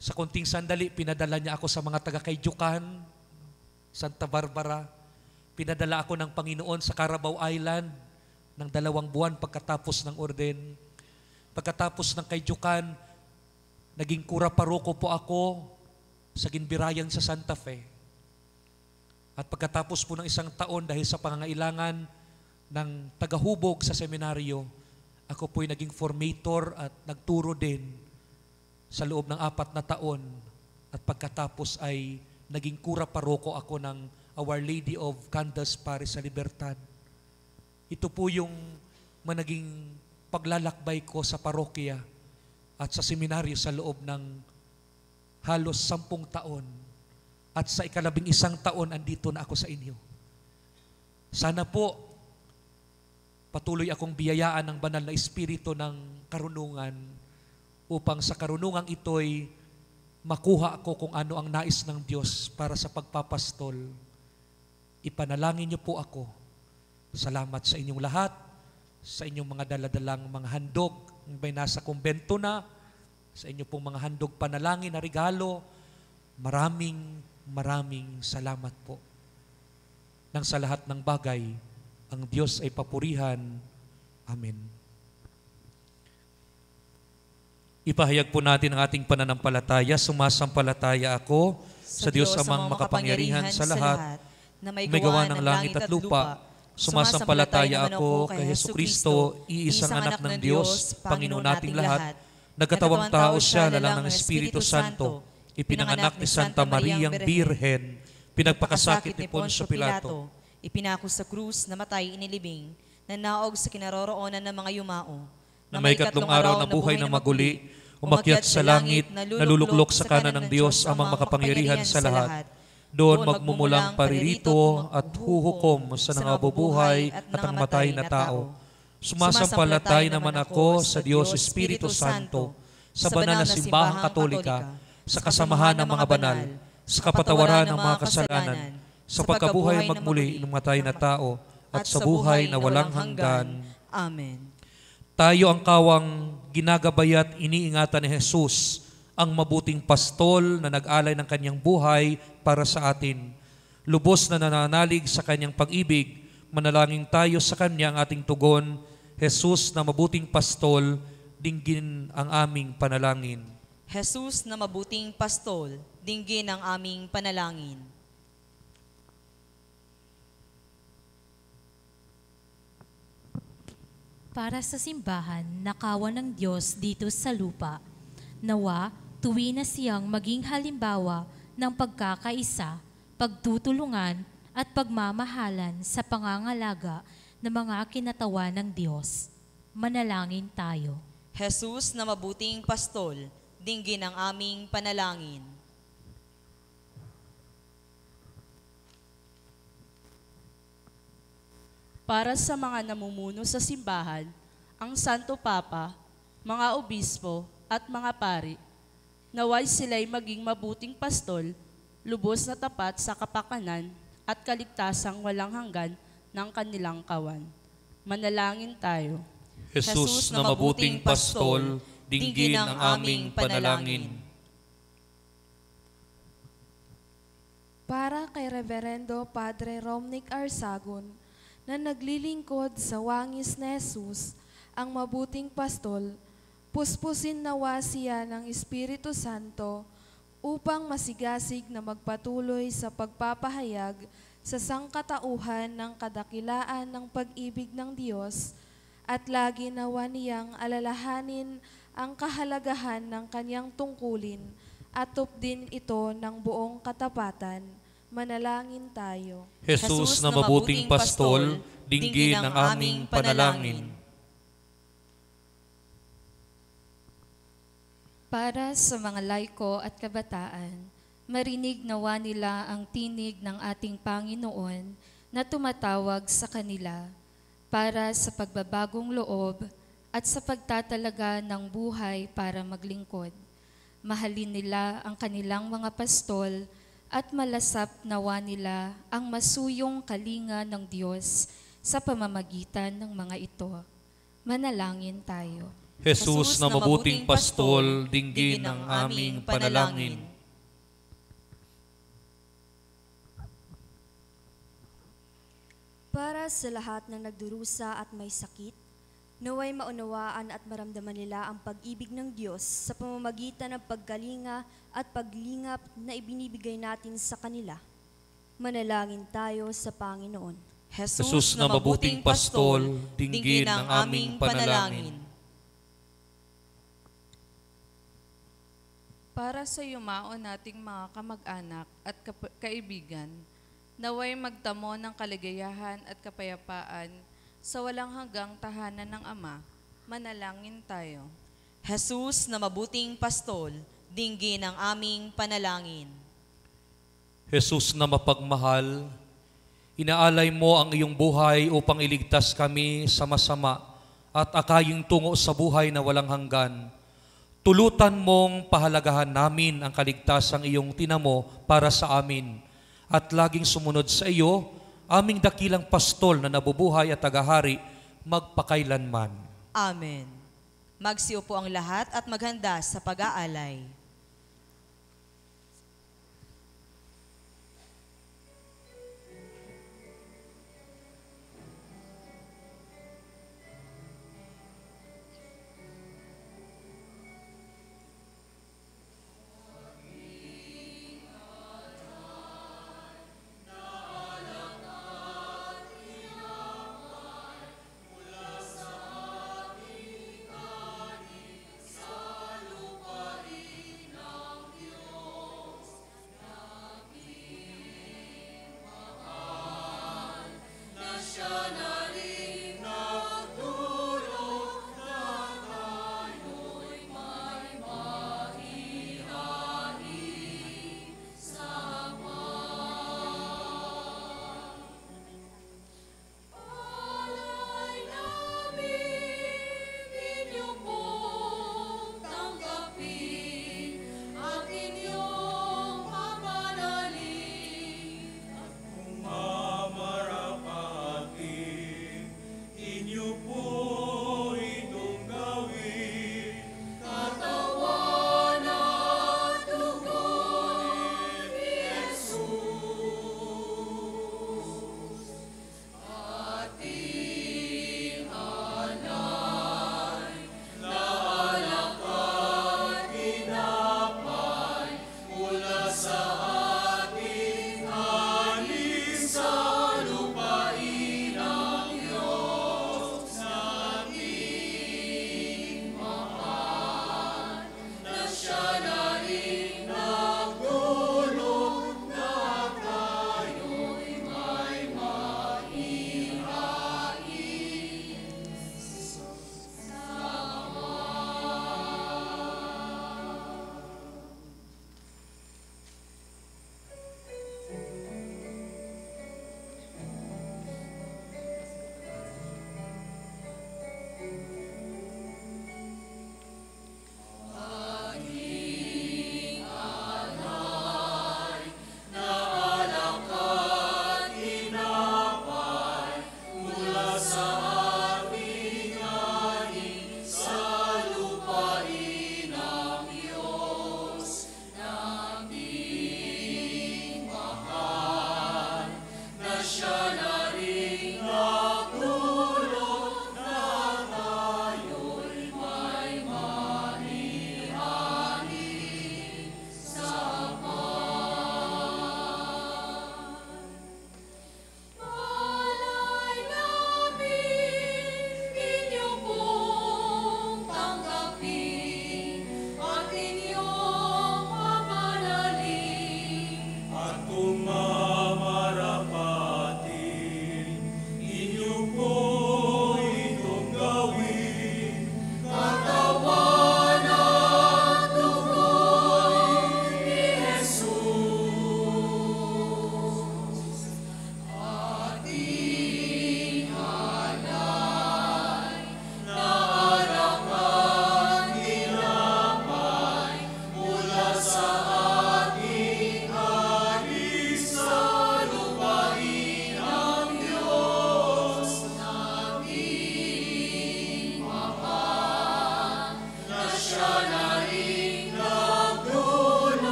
Sa konting sandali, pinadala niya ako sa mga taga-Kayjukan, Santa Barbara. Pinadala ako ng Panginoon sa Carabao Island ng 2 buwan pagkatapos ng orden. Pagkatapos ng Kayjukan, naging kura paroko po ako sa Ginbirayan sa Santa Fe. At pagkatapos po ng 1 taon dahil sa pangangailangan ng tagahubog sa seminaryo, ako po'y naging formator at nagturo din sa loob ng 4 na taon. At pagkatapos ay naging kura paroko ako ng Our Lady of Candles Parish sa Libertad. Ito po yung managing paglalakbay ko sa parokya at sa seminaryo sa loob ng halos 10 taon. At sa 11 taon, andito na ako sa inyo. Sana po, patuloy akong biyayaan ng banal na espiritu ng karunungan upang sa karunungang ito'y makuha ko kung ano ang nais ng Diyos para sa pagpapastol. Ipanalangin niyo po ako. Salamat sa inyong lahat, sa inyong mga daladalang mga handog, may nasa kumbento na, sa inyong pong mga handog panalangin na regalo. Maraming salamat po. Nang sa lahat ng bagay, ang Diyos ay papurihan. Amen. Ipahayag po natin ang ating pananampalataya. Sumasampalataya ako sa Diyos amang makapangyarihan sa lahat, na may gawa ng langit at lupa. Sumasampalataya ako kay Jesucristo, iisang anak ng Diyos, Panginoon nating lahat. Nagkatawang tao siya, lalang ng Espiritu Santo, ipinanganak ni Santa Mariang Birhen, pinagpakasakit ni Poncio Pilato, ipinako sa krus, namatay, inilibing, nanaog sa kinaroroonan ng mga yumao, na may 3 araw na buhay na maguli, umakyat sa langit, naluluklok sa kanan ng Diyos amang makapangyarihan sa lahat. Doon magmumulang paririto at huhukom sa nangabubuhay at ang matay na tao. Sumasampalatay naman ako sa Diyos Espiritu Santo, sa banal na simbahang katolika, sa kasamahan ng mga banal, sa kapatawaran ng mga kasalanan, sa pagkabuhay magmuli ng matay na tao, at sa buhay na walang hanggan. Amen. Tayo ang kawang ginagabay at iniingatan ni Jesus, ang mabuting pastol na nag-alay ng kanyang buhay para sa atin. Lubos na nananalig sa kanyang pag-ibig, manalangin tayo sa kanya ang ating tugon. Jesus na mabuting pastol, dinggin ang aming panalangin. Jesus na mabuting pastol, dinggin ang aming panalangin. Para sa simbahan na kawan ng Diyos dito sa lupa, nawa tuwi na siyang maging halimbawa ng pagkakaisa, pagtutulungan at pagmamahalan sa pangangalaga ng mga kinatawan ng Diyos. Manalangin tayo. Jesus na mabuting pastol, dinggin ang aming panalangin. Para sa mga namumuno sa simbahan, ang Santo Papa, mga obispo at mga pari, naway sila'y maging mabuting pastol, lubos na tapat sa kapakanan at kaligtasang walang hanggan ng kanilang kawan. Manalangin tayo. Jesus na mabuting pastol, dinggin ang aming panalangin. Para kay Reverendo Padre Romnick Arsagon, na naglilingkod sa wangis na Jesus, ang mabuting pastol, puspusin nawa siya ng Espiritu Santo upang masigasig na magpatuloy sa pagpapahayag sa sangkatauhan ng kadakilaan ng pag-ibig ng Diyos at lagi nawa niyang alalahanin ang kahalagahan ng kanyang tungkulin at tupdin ito ng buong katapatan. Manalangin tayo. Jesus na mabuting pastol, dinggin ang aming panalangin. Para sa mga laiko at kabataan, marinig nawa nila ang tinig ng ating Panginoon na tumatawag sa kanila para sa pagbabagong loob at sa pagtatalaga ng buhay para maglingkod. Mahalin nila ang kanilang mga pastol at malasap nawa nila ang masuyong kalinga ng Diyos sa pamamagitan ng mga ito. Manalangin tayo. Jesus na mabuting pastol, dinggin ang aming panalangin. Para sa lahat ng nagdurusa at may sakit, naway maunawaan at maramdaman nila ang pag-ibig ng Diyos sa pamamagitan ng pagkalinga at paglingap na ibinibigay natin sa kanila. Manalangin tayo sa Panginoon. Jesus na mabuting pastol, dinggin ang aming panalangin. Para sa yumao nating mga kamag-anak at kaibigan, naway magtamo ng kaligayahan at kapayapaan sa walang hanggang tahanan ng Ama. Manalangin tayo. Jesus na mabuting pastol, dinggin ang aming panalangin. Jesus na mapagmahal, inaalay mo ang iyong buhay upang iligtas kami sa masama at akaying tungo sa buhay na walang hanggan. Tulutan mong pahalagahan namin ang kaligtasang iyong tinamo para sa amin at laging sumunod sa iyo, aming dakilang pastol na nabubuhay at tagahari magpakailanman. Amen. Magsiupo ang lahat at maghanda sa pag-aalay.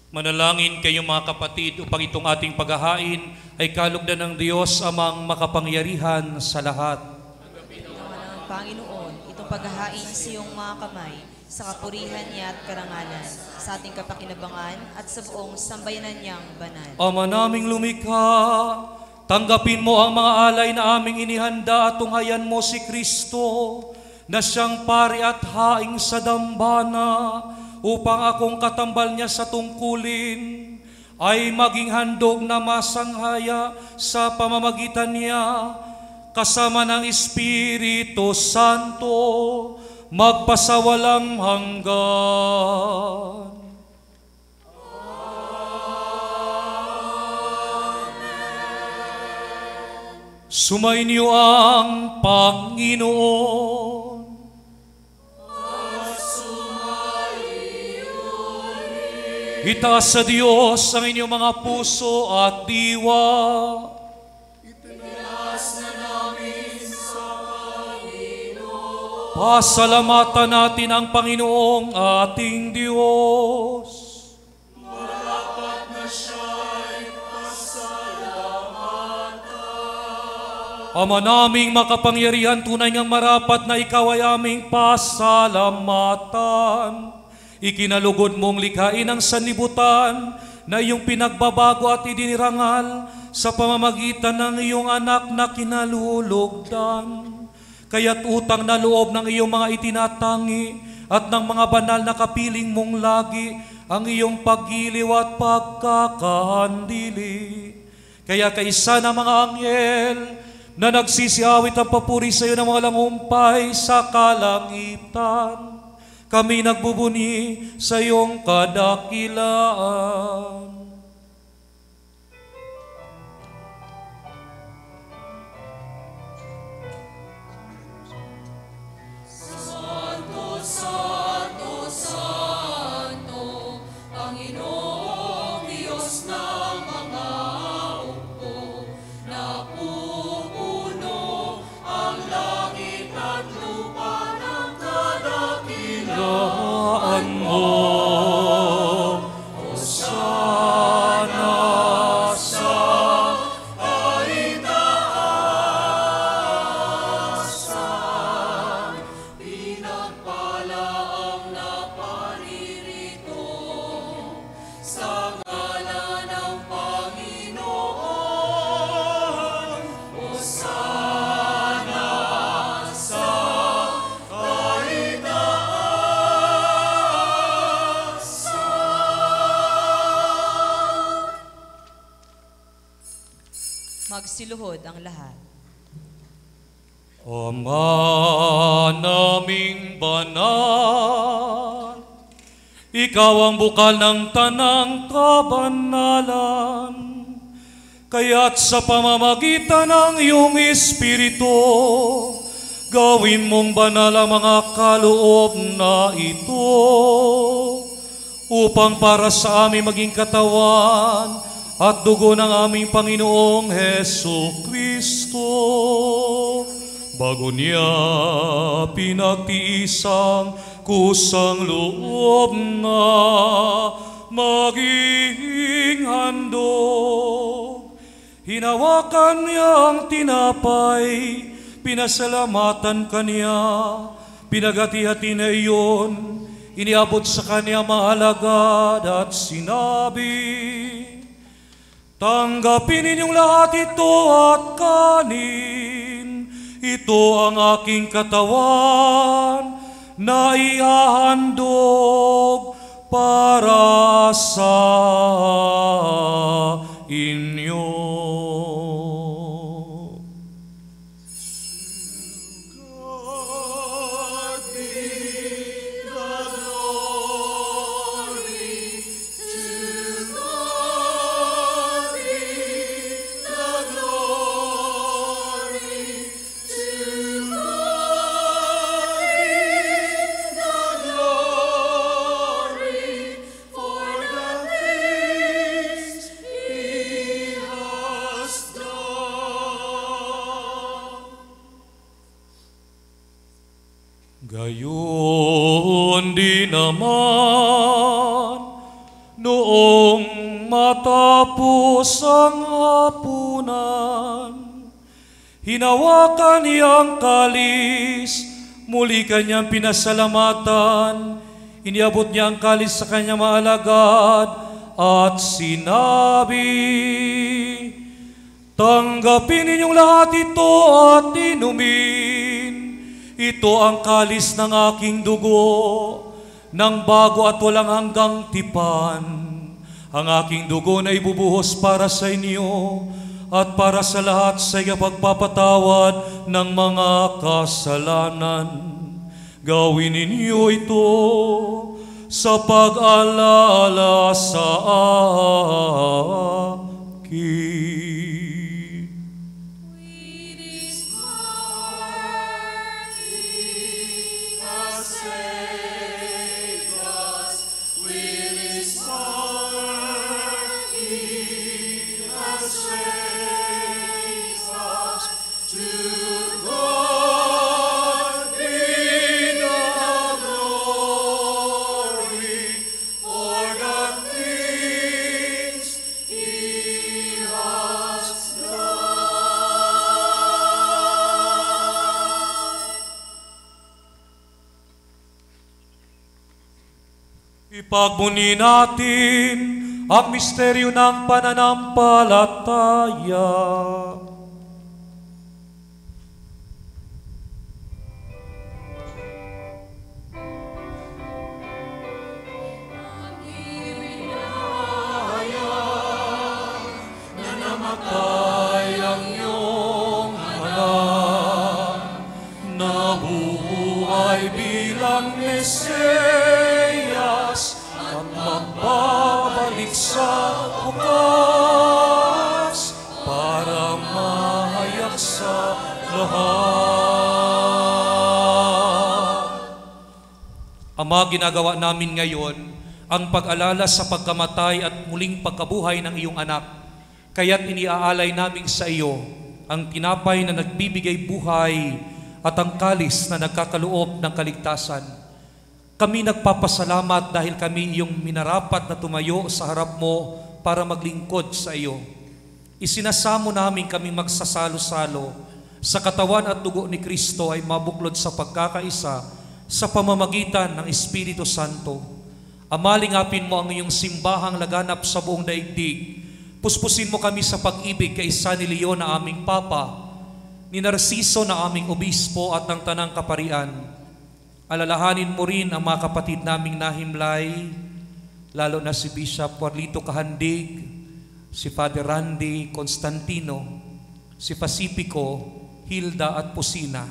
Manalangin kayo mga kapatid upang itong ating paghahain ay kalugdan ng Diyos amang makapangyarihan sa lahat. Pinawa ng Panginoon, itong paghahain sa iyong mga kamay, sa kapurihan niya at karangalan, sa ating kapakinabangan at sa buong sambayanan niyang banal. Ama naming lumikha, tanggapin mo ang mga alay na aming inihanda at tunghayan mo si Kristo na siyang pari at haing sa dambana upang akong katambal niya sa tungkulin ay maging handog na masanghaya sa pamamagitan niya kasama ng Espiritu Santo magpasawalang hanggan. Sumainyo ang Panginoon. Itaas sa Diyos ang inyong mga puso at diwa. Itinaas na namin sa Panginoon. Pasalamatan natin ang Panginoong ating Diyos. Marapat na siya'y pasalamatan. Ama naming makapangyarihan, tunay ngang marapat na ikaw ay aming pasalamatan. Ikinalugod mong likhain ang sanlibutan na iyong pinagbabago at idinirangal sa pamamagitan ng iyong anak na kinalulugdan. Kaya't utang na loob ng iyong mga itinatangi at ng mga banal na kapiling mong lagi ang iyong paggiliw at pagkakahandili. Kaya kaisa ng mga anghel na nagsisiawit ang papuri sa iyo ng mga langumpay sa kalangitan, kami nagbubuni sa iyong kadakilaan. Santo, Santo, Santo, Panginoong Diyos ng mga hukbo, napupuno ang langit at lupa ng kadakilaan mo. Hosana sa kaitaasan, pinagpala ang naparirito sa ngalan ng Panginoon. Hosana sa Magsiluhod ang lahat. Ama naming banal, ikaw ang bukal ng tanang kabanalan, kaya't sa pamamagitan ng iyong Espiritu, gawin mong banal ang mga kaloob na ito, upang para sa amin maging katawan at dugo ng aming Panginoong Hesu Kristo. Bago niya pinagtiisang kusang loob na maging handog, hinawakan niya ang tinapay, pinasalamatan kaniya, pinagati-hati na iyon, iniabot sa kanya mga alagad at sinabi, tanggapin ninyong lahat ito at kanin. Ito ang aking katawan na ihahandog para sa inyo. Gayon din naman noon Noong matapos ang hapunan, hinawakan niyang kalis, muli kanyang pinasalamatan, iniabot niya ang kalis sa kanyang mga alagad at sinabi, tanggapin ninyong lahat ito at inumin. Ito ang kalis ng aking dugo, ng bago at walang hanggang tipan. Ang aking dugo na ibubuhos para sa inyo at para sa lahat sa pagpapatawad ng mga kasalanan. Gawin ninyo ito sa pag-alala sa akin. Ipagmuni natin ang misteryo ng pananampalataya. Na namatay ang iyong anak, nabuhay bilang Mesiyas, magbabalik sa bukas para mahayak sa lahat. Ama, ginagawa namin ngayon ang pag-alala sa pagkamatay at muling pagkabuhay ng iyong anak. Kaya't iniaalay namin sa iyo ang tinapay na nagbibigay buhay at ang kalis na nagkakaloob ng kaligtasan. Kami nagpapasalamat dahil kami iyong minarapat na tumayo sa harap mo para maglingkod sa iyo. Isinasamo namin kami magsasalo-salo sa katawan at dugo ni Kristo ay mabuklod sa pagkakaisa sa pamamagitan ng Espiritu Santo. Amalingapin mo ang iyong simbahang laganap sa buong daigdig. Puspusin mo kami sa pag-ibig kay San Leon na aming Papa, ni Narciso na aming Obispo at ng Tanang Kaparian. Alalahanin mo rin ang mga kapatid naming nahimlay, lalo na si Bishop Juanito Kahandig, si Father Randy Constantino, si Pacifico, Hilda at Pusina.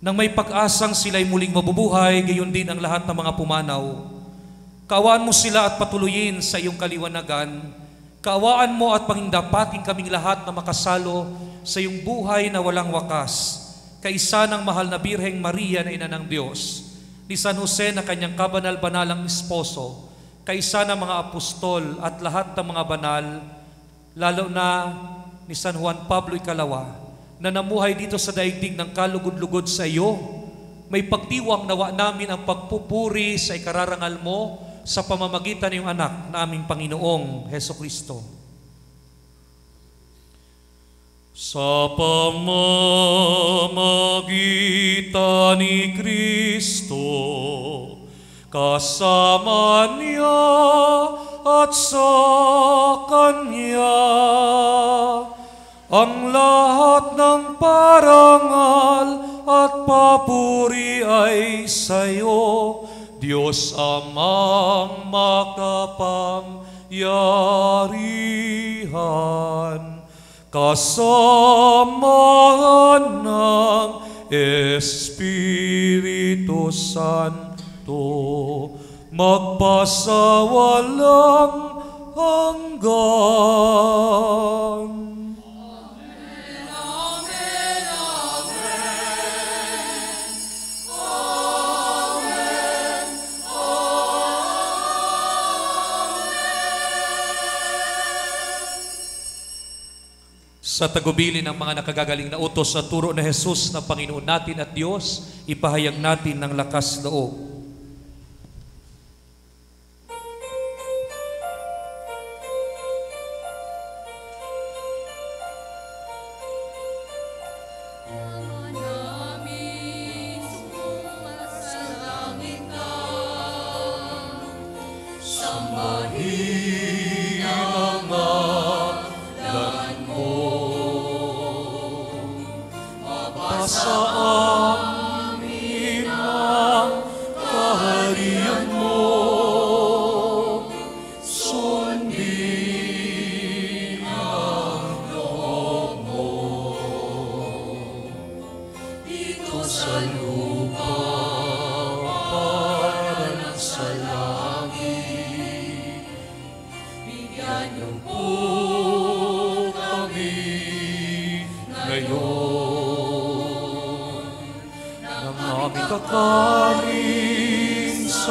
Nang may pag-asang sila'y muling mabubuhay, gayon din ang lahat ng mga pumanaw. Kaawaan mo sila at patuloyin sa iyong kaliwanagan. Kaawaan mo at pangindapating kaming lahat na makasalo sa iyong buhay na walang wakas, kaisa ng mahal na Birheng Maria na Ina ng Diyos, ni San Jose na kanyang kabanal-banalang esposo, kaisa ng mga apostol at lahat ng mga banal, lalo na ni San Juan Pablo Ikalawa, na namuhay dito sa daigdig ng kalugod-lugod sa iyo. May pagdiwang nawa namin ang pagpupuri sa ikararangal mo sa pamamagitan ng iyong anak na aming Panginoong Hesukristo. Sa pamamagitan ni Kristo, kasama niya at sa Kanya, ang lahat ng parangal at papuri ay sa iyo, Diyos Amang makapangyarihan, kasama ng Espiritu Santo, magpasawalang hanggan. Amen, amen, amen. Amen, Sa tagubilin ng mga nakagagaling na utos sa turo na Jesus na Panginoon natin at Diyos, ipahayag natin ng lakas loob.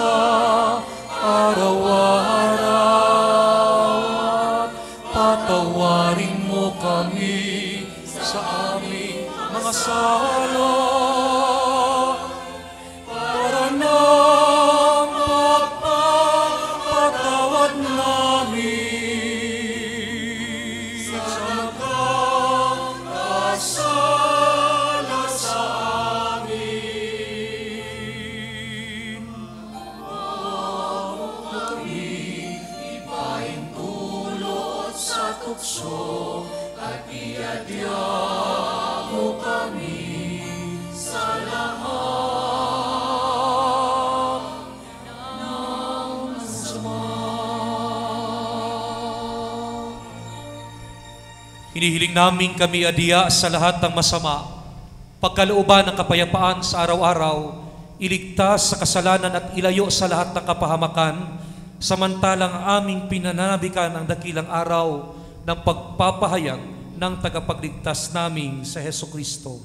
sa araw-araw. Patawarin mo kami sa aming mga sala para ng pagpapatawad namin sa nagkakasala sa amin. Huwag mo kami ipahintulot sa tukso at iadya mo kami sa lahat ng masama. Hinihiling namin kami adya sa lahat ng masama, pagkalooban ng kapayapaan sa araw-araw, iligtas sa kasalanan at ilayo sa lahat ng kapahamakan, samantalang aming pinananabikan ang dakilang araw ng pagpapahayag ng tagapagligtas naming sa Hesukristo.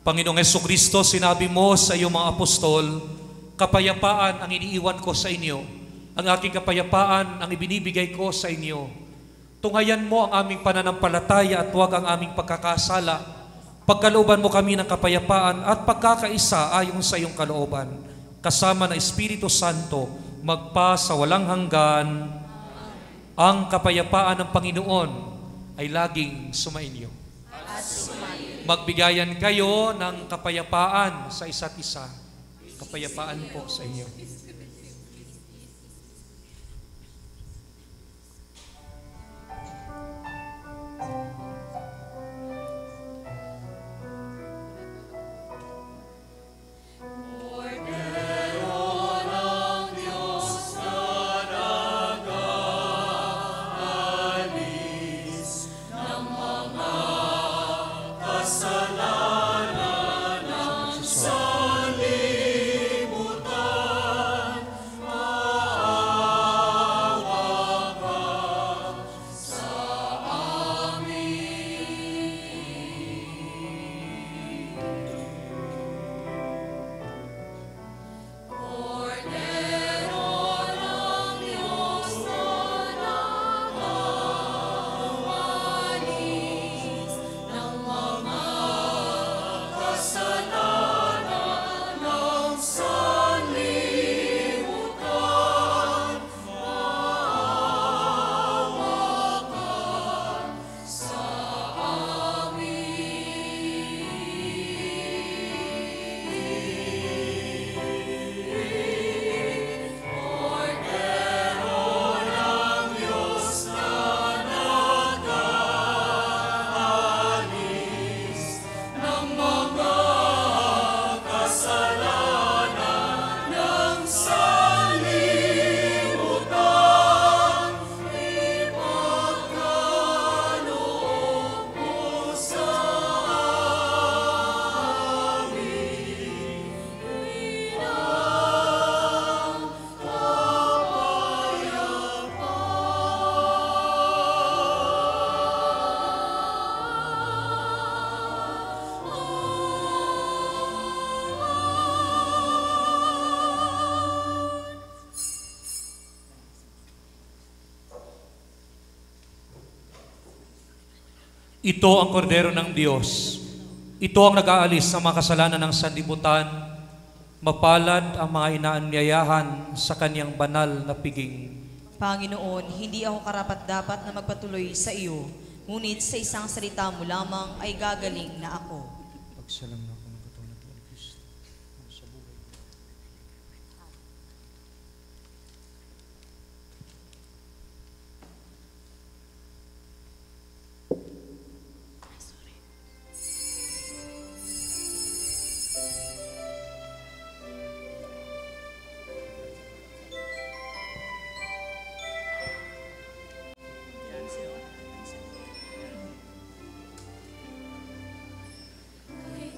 Panginoong Hesukristo, sinabi mo sa iyong mga apostol, kapayapaan ang iniiwan ko sa inyo, ang aking kapayapaan ang ibinibigay ko sa inyo. Tunghayan mo ang aming pananampalataya at huwag ang aming pagkakasala. Pagkalooban mo kami ng kapayapaan at pagkakaisa ayon sa iyong kalooban, kasama ng Espiritu Santo, magpa sa walang hanggan. Ang kapayapaan ng Panginoon ay laging sumainyo. Magbigayan kayo ng kapayapaan sa isa't isa. Kapayapaan po sa inyo. Ito ang kordero ng Diyos. Ito ang nag-aalis sa mga kasalanan ng sanlibutan. Mapalad ang mga inaanyayahan sa kanyang banal na piging. Panginoon, hindi ako karapat-dapat na magpatuloy sa iyo, ngunit sa isang salita mo lamang ay gagaling na ako. Pagsalam na ako ng katawan ng Kristo sa buhay. Ay,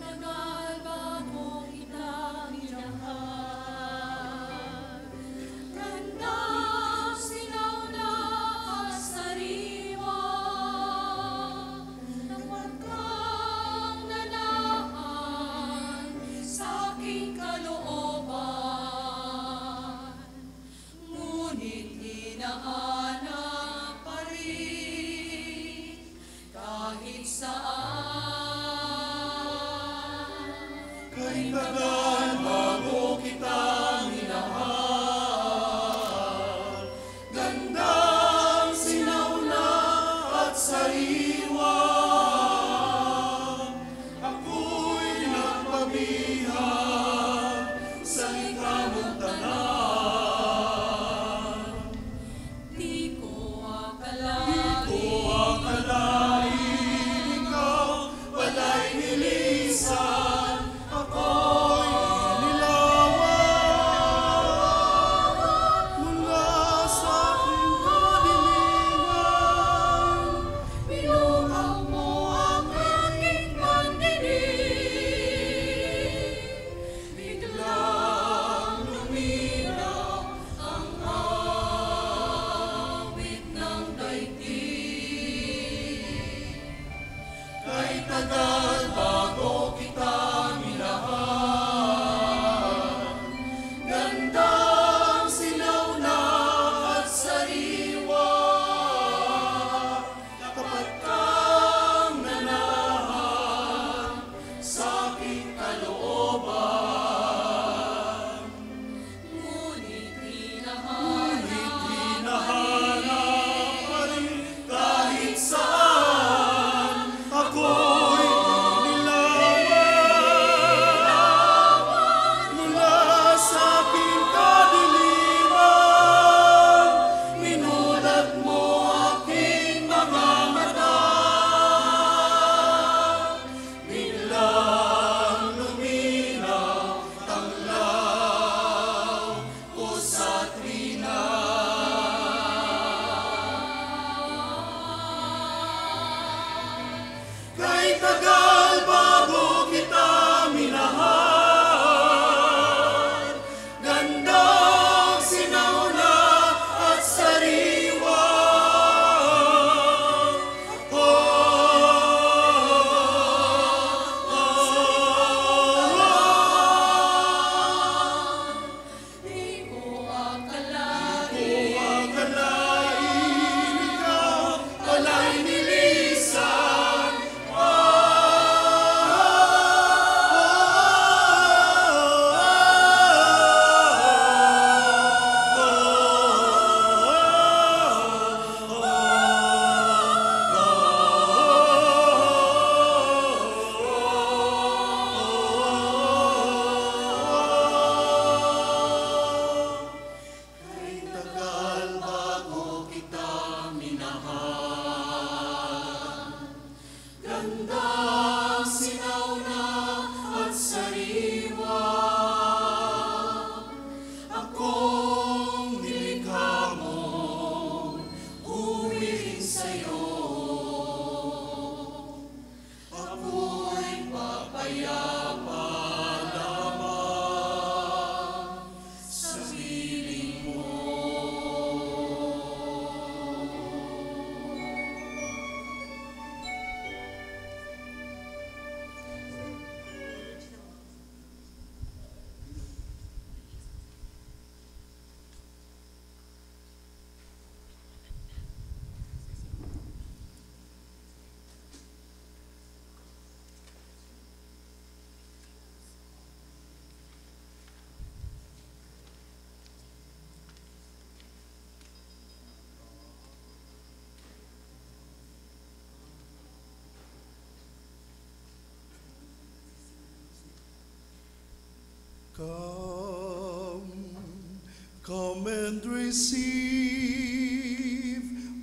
Come and receive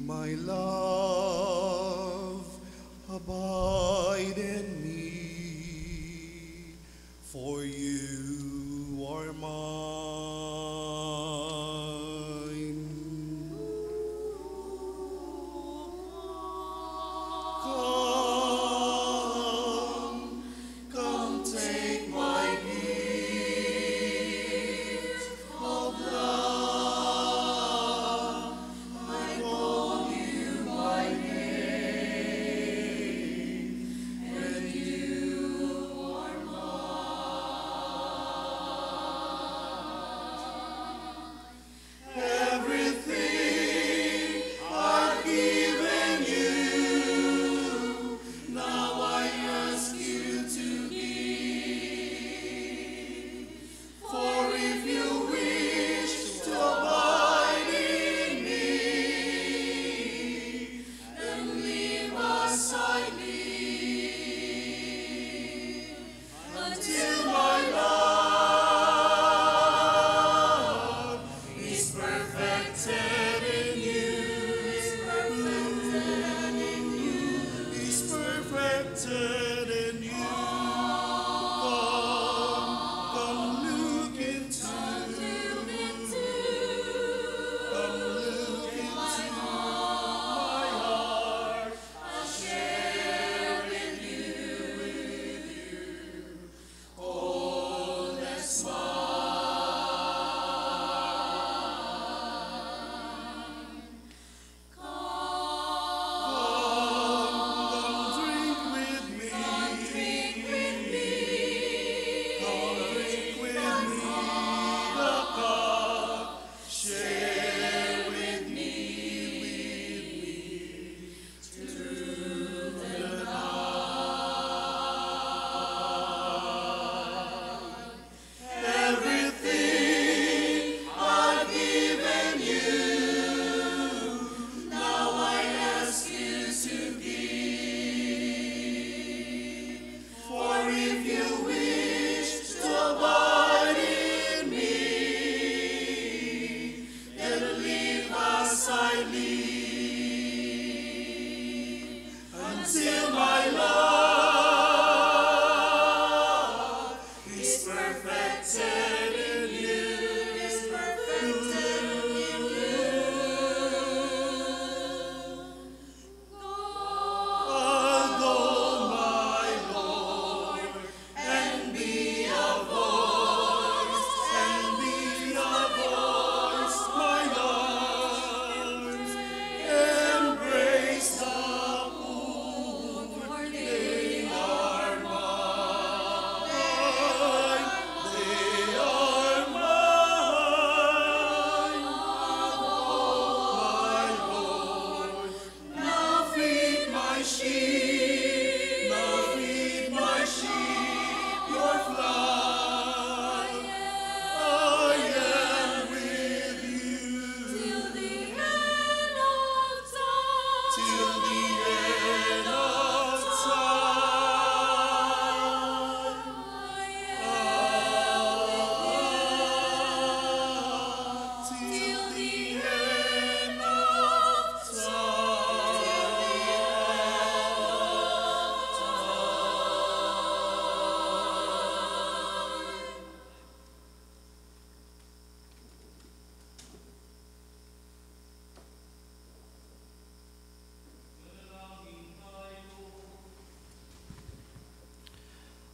my love, abide in me, for you are mine. Come take my gift of love. I call you my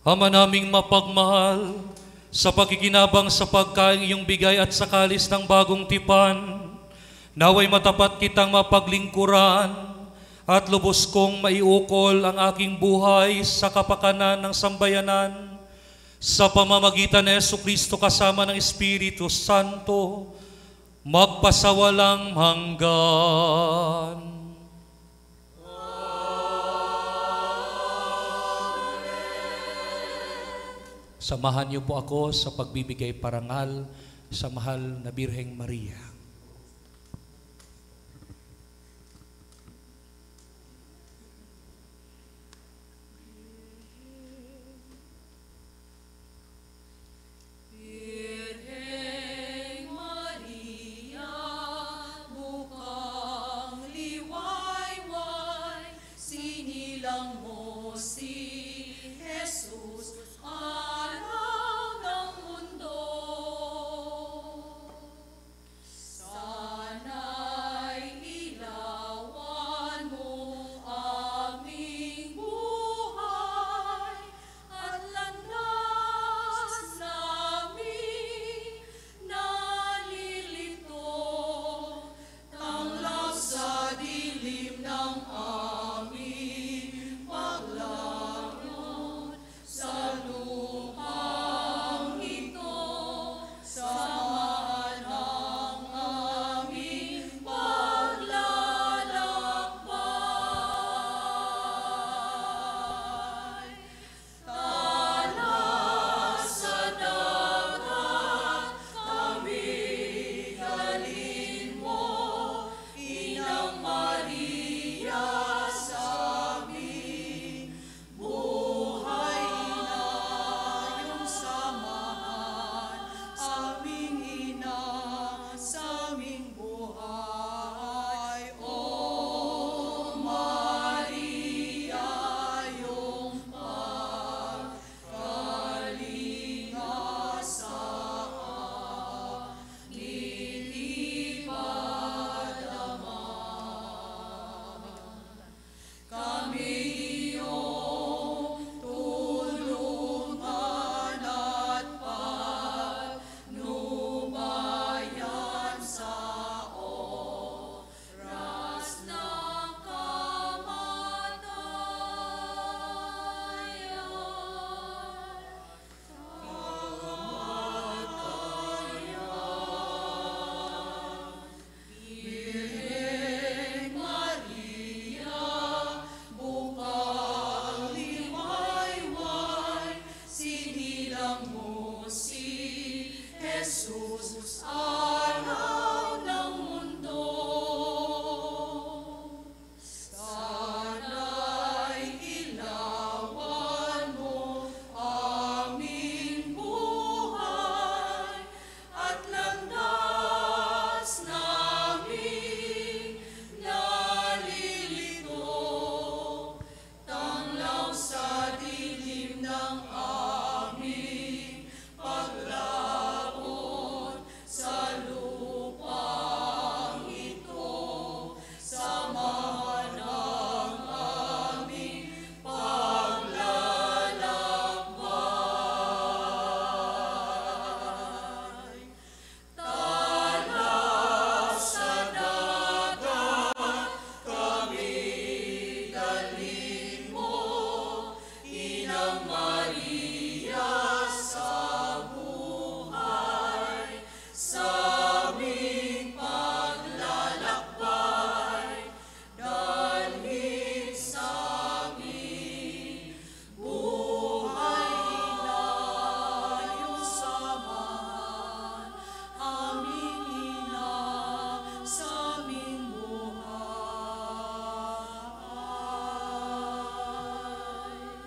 Ama naming mapagmahal, sa pakikinabang sa pagkain iyong bigay at sa kalis ng bagong tipan, naway matapat kitang mapaglingkuran at lubos kong maiukol ang aking buhay sa kapakanan ng sambayanan sa pamamagitan ni Jesucristo kasama ng Espiritu Santo, magpasawalang hanggan. Samahan niyo po ako sa pagbibigay parangal sa mahal na Birheng Maria.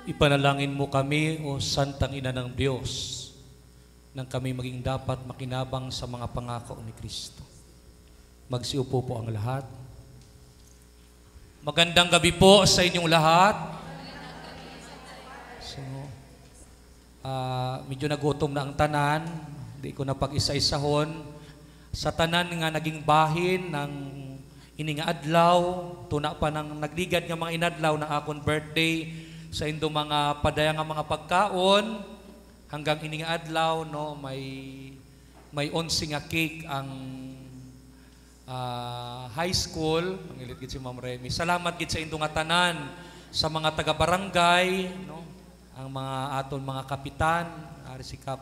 Ipanalangin mo kami, O Santang Ina ng Diyos, nang kami maging dapat makinabang sa mga pangako ni Kristo. Magsiupo po ang lahat. Magandang gabi po sa inyong lahat. So, medyo nagutom na ang tanan. Di ko na pag-isa-isahon. Sa tanan nga naging bahin ng ininga adlaw, tuna pa ng nagligad nga mga inadlaw na akong birthday, sa indo mga padaya nga mga pagkaon hanggang ini nga adlaw no may 11 nga cake ang high school. Mangilit gid si Ma'am Remy. Salamat gid sa indo nga tanan sa mga taga-barangay no, ang mga aton mga kapitan, ari si Kap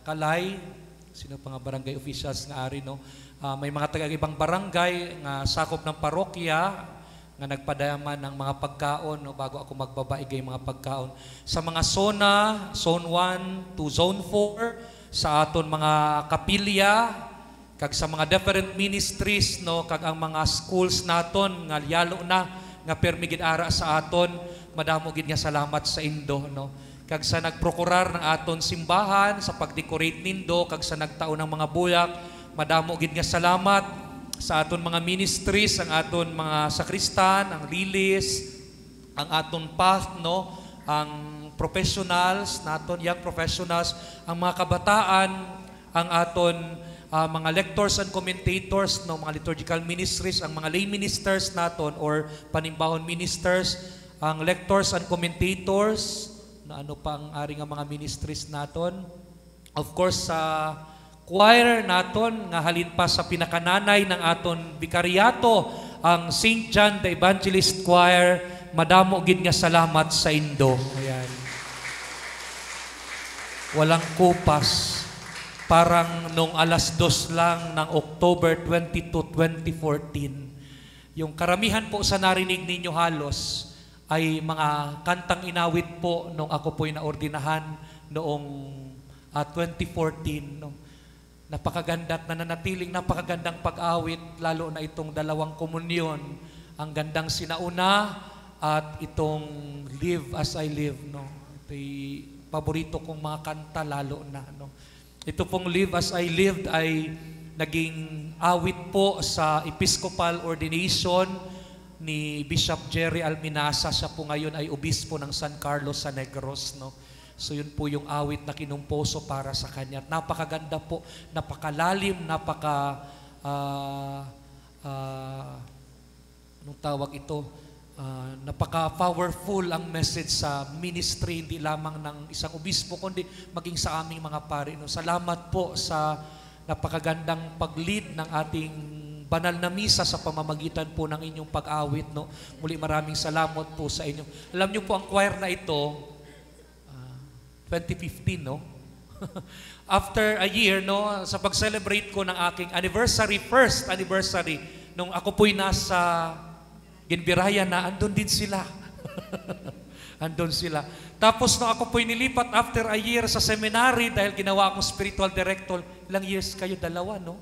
Kalay, sino pa nga barangay officials nga ari no. May mga taga-ibang barangay nga sakop ng parokya nga nagpadayaman ng mga pagkaon no, bago ako magbabaigay mga pagkaon sa mga Zone 1 to Zone 4, sa aton mga kapilya, kag sa mga different ministries no, kag ang mga schools naton nga yalo na nga permigid ara sa aton, madamo gid nga salamat sa indo no. Kag sa nagprokurar ng aton simbahan sa pagdecorate nindo, kag sa nagtao ng mga buyak, madamo gid nga salamat sa aton mga ministries, ang aton mga sakristan, ang lilis, ang aton path no, ang professionals naton, young professionals, ang mga kabataan, ang aton mga lectors and commentators no, mga liturgical ministries, ang mga lay ministers naton or panimbahon ministers, ang lectors and commentators, na ano pa ang ari nga mga ministries naton. Of course sa choir naton nga halin pa sa pinakananay ng aton bikaryato, ang St. John the Evangelist Choir, madamo gid nga salamat sa indo. Ayan. Walang kupas. Parang nung 2:00 lang ng October 22, 2014. Yung karamihan po sa narinig ninyo halos ay mga kantang inawit po nung ako po'y naordinahan noong 2014. No? Napakaganda at nananatiling napakagandang pag-awit, lalo na itong dalawang komunyon, ang gandang sinauna at itong Live as I Live. No? Ito'y paborito kong mga kanta lalo na. No? Ito pong Live as I Lived ay naging awit po sa Episcopal ordination ni Bishop Jerry Alminasa. Siya po ngayon ay obispo ng San Carlos sa Negros. No? So yun po yung awit na kinumposo para sa kanya. At napakaganda po, napakalalim, anong tawag ito? Napaka-powerful ang message sa ministry, hindi lamang ng isang obispo, kundi maging sa aming mga pari. No? Salamat po sa napakagandang pag-lead ng ating banal na misa sa pamamagitan po ng inyong pag-awit. No? Muli maraming salamat po sa inyo. Alam niyo po ang choir na ito, 2015, no? After a year, no, sa pag-celebrate ko ng aking anniversary, first anniversary, nung ako po'y nasa Ginbiraya na, andun din sila. Andun sila. Tapos nung ako po'y nilipat after a year sa seminary, dahil ginawa akong spiritual director, ilang years kayo? 2, no?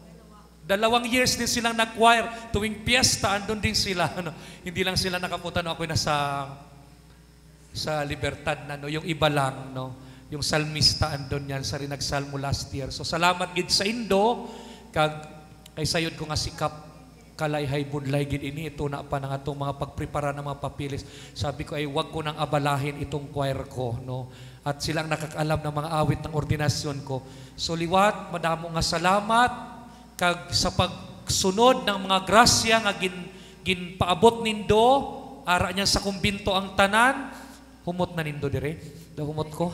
2 years din silang nag-choir. Tuwing piyesta, andun din sila. Ano? Hindi lang sila nakapunta, no? Ako'y nasa Libertad na, no? Yung iba lang, no? Yung salmista andon yan sa rin nagsalmo last year. So salamat gid sa indo, kag kay sayod ko nga si Kap Kalay budlay gid ini, ito na pa ng atong mga pagprepara ng mga papilis. Sabi ko ay wag ko nang abalahin itong choir ko, no? At silang nakakaalam ng mga awit ng ordinasyon ko. So liwat, madamo nga salamat kag sa pagsunod ng mga grasya nga ginpaabot nindo, ara niya sa kumbinto ang tanan, humot na nindo dire. Humot ko.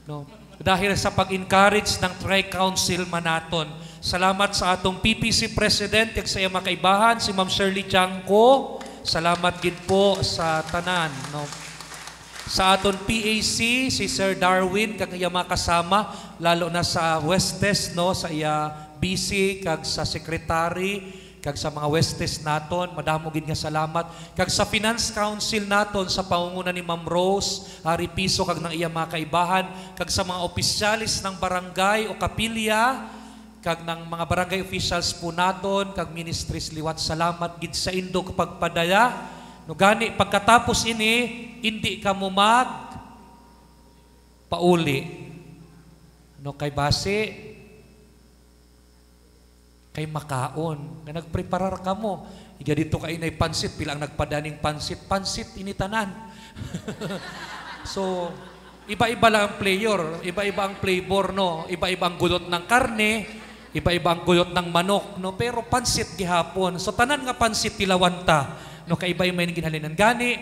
No. Dahil sa pag-encourage ng Tri-Council Manaton. Salamat sa atong PPC President, kag sa iya makaibahan, si Ma'am Shirley Janko. Salamat gid po sa tanan. No. Sa aton PAC, si Sir Darwin, kag iya makasama, lalo na sa Westes, no, sa iya BC, kag sa Secretary, kag sa mga Westes naton, madamo gid nga salamat. Kag sa Finance Council naton sa pangunguna ni Ma'am Rose Hari Piso, kag ng iya mga kaibahan, kag sa mga opisyalis ng barangay o kapilya, kag ng mga barangay officials po naton, kag ministries liwat, salamat gid sa indo kapag padaya. No gani pagkatapos ini, hindi ka mo pauli. No kay base kay makaon, nga nagpreparar ka mo. Iga dito ka inay pansit, pilang nagpadaning pansit initanan. So, iba-iba lang ang player, iba-iba ang flavor, no? Iba-iba ang gulot ng karne, iba-iba ang gulot ng manok, no? Pero pansit gihapon. So, tanan nga pansit tilawanta, no? Kaiba yung may ginhalinan. Gani,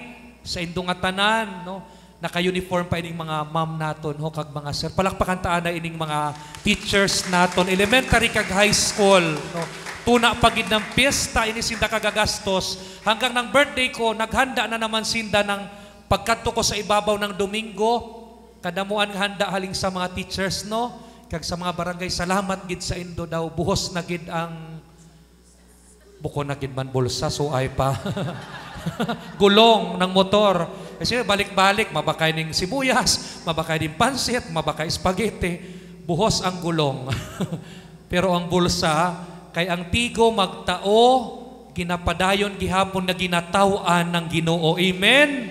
sa indong tanan, no? Naka-uniform pa ining mga ma'am naton, ho, kag mga sir. Palakpakan taan na ining mga teachers naton, elementary kag high school, no? Tuna pagid ng piyesta, ini sinda kagagastos. Hanggang ng birthday ko, naghanda na naman sinda ng pagkadto ko sa ibabaw ng Domingo. Kadamuan nga handa haling sa mga teachers, no? Kag sa mga barangay, salamat gid sa indo daw. Buhos na gid ang buko na gid man bulsa, so ay pa. Gulong ng motor. Kasi balik-balik, mabakay ning sibuyas, mabakay ning pansit, mabakay spaghetti. Buhos ang gulong. Pero ang bulsa, kay ang tigo magtao, ginapadayon gihapon na ginatawaan ng Ginoo. Amen?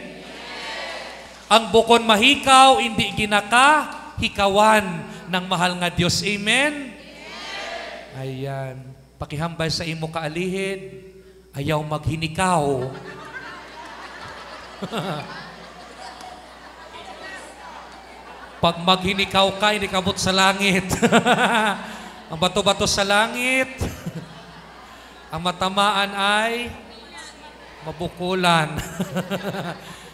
Ang bukon mahikaw, hindi ginakahikawan ng mahal nga Dios. Amen? Ayan. Pakihambal sa imo kaalihid, ayaw maghinikaw. Pag maghinikaw ka, hindi kabot sa langit. Ang bato-bato sa langit, ang matamaan ay mabukulan.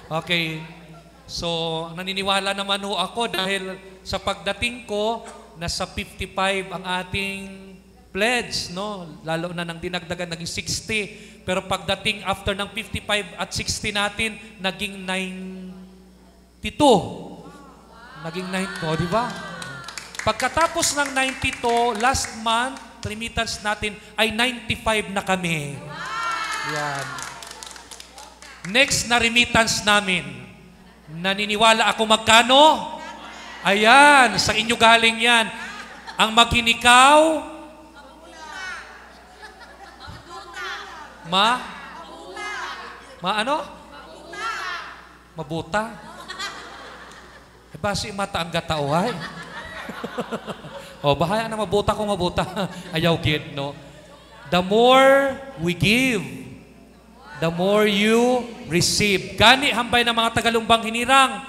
Okay. So, naniniwala naman ho ako dahil sa pagdating ko, nasa 55 ang ating pledge, no? Lalo na nang dinagdagan, naging 60. Pero pagdating after ng 55 at 60 natin, naging 92. Naging 92, di ba? Pagkatapos ng 92, last month, remittance natin ay 95 na kami. Yan. Next na remittance namin, naniniwala ako magkano? Ayan, sa inyo galing yan. Ang maghinikaw, ano? Mabuta. E basi mata ang gatauhay. O, bahaya na mabuta kung mabuta. Ayaw gid, no? The more we give, the more you receive. Gani hambay ng mga Tagalumbang hinirang,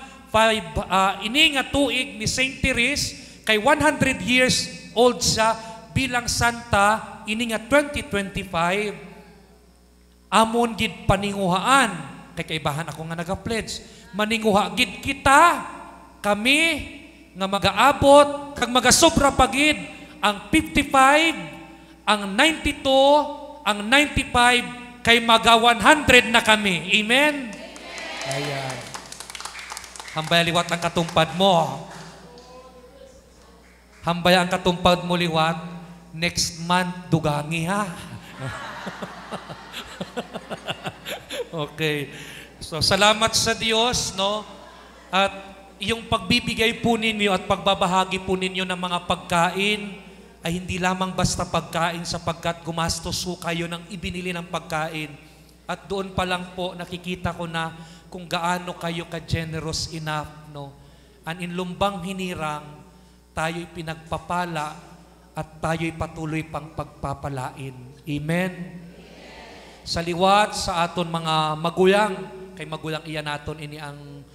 ini nga tuig ni Saint Therese, kay 100 years old siya bilang santa, ini nga 2025, amon gid paninguhaan, kay kaibahan ako nga nag-pledge, maninguha gid kita, kami, nga mag-aabot, kag magasobra pagid, ang 55, ang 92, ang 95, kay maga 100 na kami. Amen? Ayan. Hambay liwat ang katumpad mo. Hambay ang katumpad mo liwat, next month dugangi ha. Okay. So, salamat sa Diyos, no? At yung pagbibigay po ninyo at pagbabahagi po ninyo ng mga pagkain ay hindi lamang basta pagkain sapagkat gumastos po kayo ng ibinili ng pagkain. At doon pa lang po nakikita ko na kung gaano kayo ka-generous enough, no? And in Lumbang Hinirang, tayo'y pinagpapala at tayo'y patuloy pang pagpapalain. Amen? Sa liwat sa aton mga maguyang, kay magulang iyan naton ini ang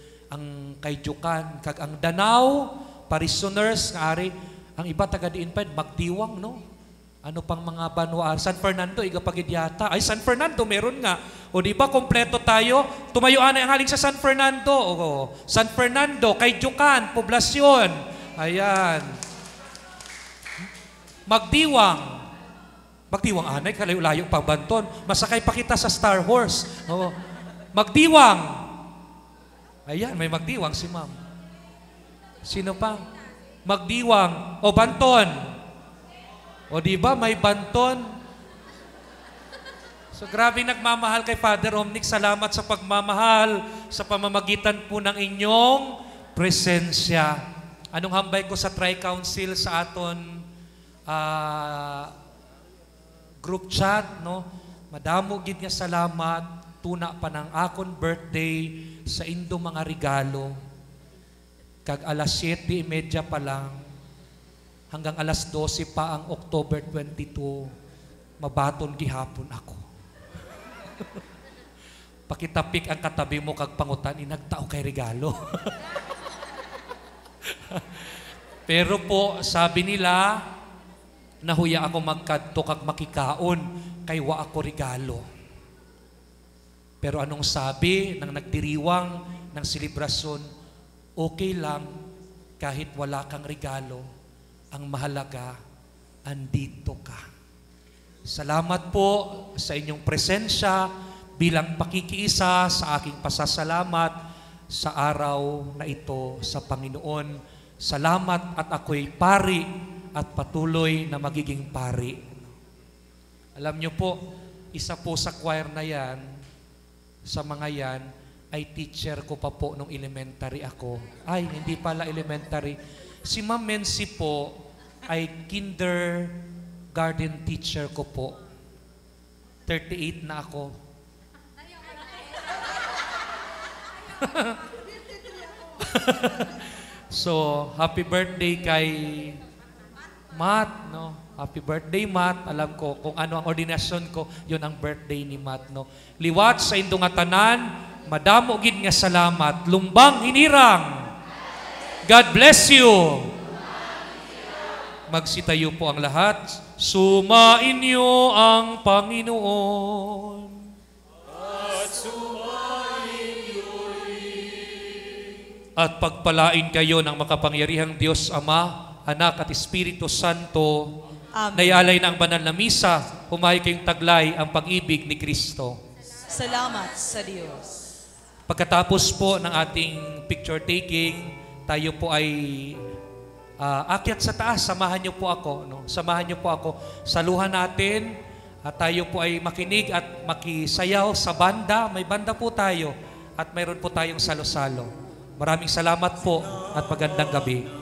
kayjukan, kag ang Danau, parishioners, nga ari, ang iba taga diin pa, magdiwang, no? Ano pang mga banwa? San Fernando, igapagid yata. Ay, San Fernando, meron nga. O di ba, kompleto tayo? Tumayuan na ang haling sa San Fernando. O, San Fernando, kayjukan, poblasyon. Ayan. Magdiwang. Magdiwang, anay, kalayo-layo pa banton. Masakay pa kita sa Star Horse. O, magdiwang. Ayan, may magdiwang si ma'am. Sino pa? Magdiwang. O, banton. O, di ba may banton? So, grabe nagmamahal kay Father Omnic. Salamat sa pagmamahal sa pamamagitan po ng inyong presensya. Anong hambay ko sa Tri-Council sa aton group chat, no? Madamo gid nga salamat. Tuna pa ng akon birthday sa indo mga regalo. Kag alas 7:30 pa lang, hanggang alas 12 pa ang October 22, mabaton gihapon ako. Pakitapik ang katabi mo kag pangutan, inagtao kay regalo. Pero po, sabi nila, nahuya ako magkadto kag makikaon, kay wa ako regalo. Pero anong sabi ng nagdiriwang ng selebrasyon? Okay lang kahit wala kang regalo. Ang mahalaga, andito ka. Salamat po sa inyong presensya bilang pakikiisa sa aking pasasalamat sa araw na ito sa Panginoon. Salamat at ako'y pari at patuloy na magiging pari. Alam niyo po, isa po sa choir na yan, sa mga yan, ay teacher ko pa po nung elementary ako. Ay, hindi pala elementary. Si Ma'am Mensi po ay kindergarten teacher ko po. 38 na ako. So, happy birthday kay Matt, no? Happy birthday, Matt. Alam ko kung ano ang ordinasyon ko, yun ang birthday ni Matt, no? Liwat sa indong atanan, madamo gid nga salamat. Lumbang hinirang. God bless you. Magsitayo po ang lahat. Sumainyo ang Panginoon. At pagpalain kayo ng makapangyarihang Diyos Ama, Anak at Espiritu Santo. Amen. Nayalay na ang banal na misa, humayo kayong taglay ang pag-ibig ni Kristo. Salamat sa Diyos. Pagkatapos po ng ating picture taking, tayo po ay akyat sa taas. Samahan niyo po ako. No? Samahan niyo po ako. Saluhan natin at tayo po ay makinig at makisayaw sa banda. May banda po tayo at mayroon po tayong salo-salo. Maraming salamat po at magandang gabi.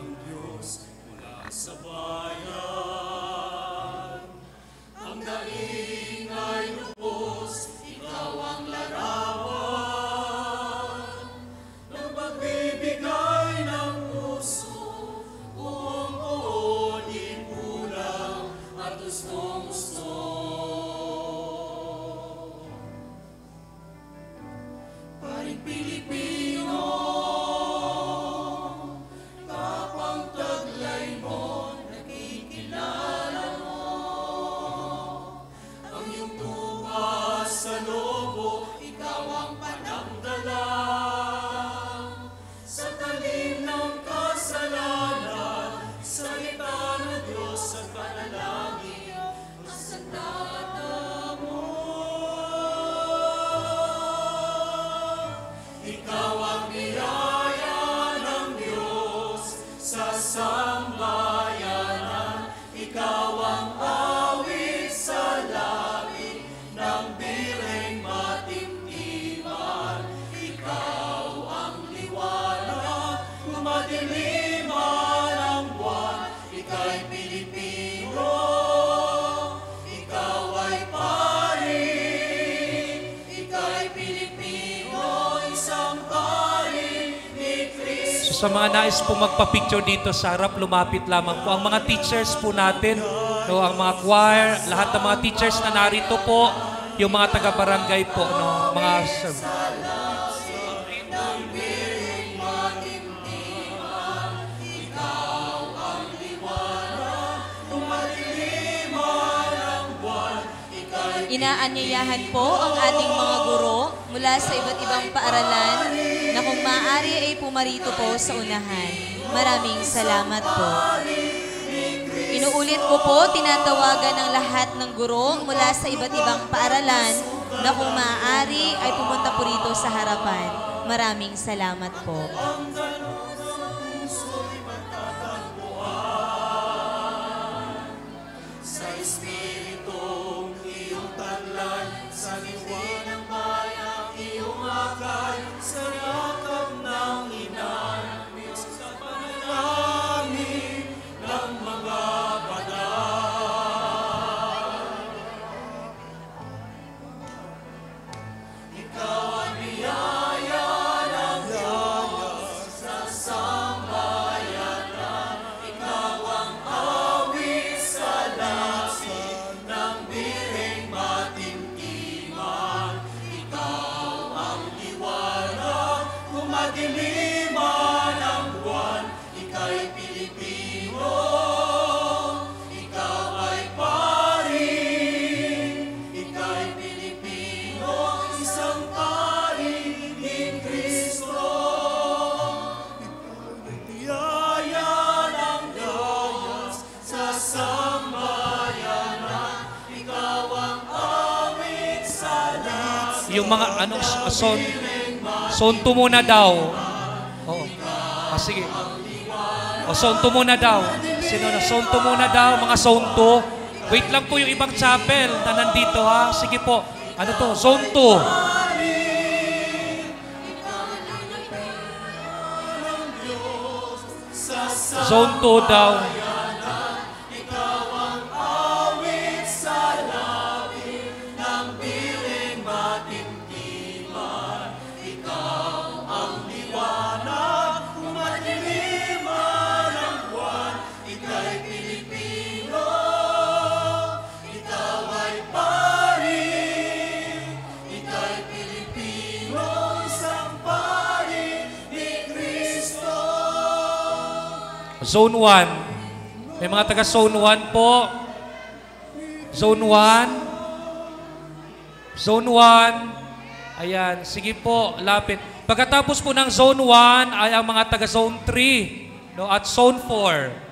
Sa mga nais po magpa-picture dito sa harap, lumapit lamang po. Ang mga teachers po natin, no, ang mga choir, lahat ng mga teachers na narito po, yung mga taga-barangay po, no, mga Inaanyayahan po ang ating mga guro mula sa iba't ibang paaralan na kung maaari ay pumarito po sa unahan. Maraming salamat po. Inuulit ko po, tinatawagan ng lahat ng guro mula sa iba't ibang paaralan na kung maaari ay pumunta po rito sa harapan. Maraming salamat po. Yung mga anong zone 2 muna daw. Oo. Sige. Zone 2 muna daw. Sino na? Zone 2 muna daw, mga zone 2. Wait lang po yung ibang chapel na nandito ha. Sige po. Ano to? Zone 2. Zone 2 daw. Zone 1. May mga taga Zone 1 po. Zone 1. Zone 1. Ayan, sige po, lapit. Pagkatapos po ng Zone 1 ay ang mga taga Zone 3, no, at Zone 4.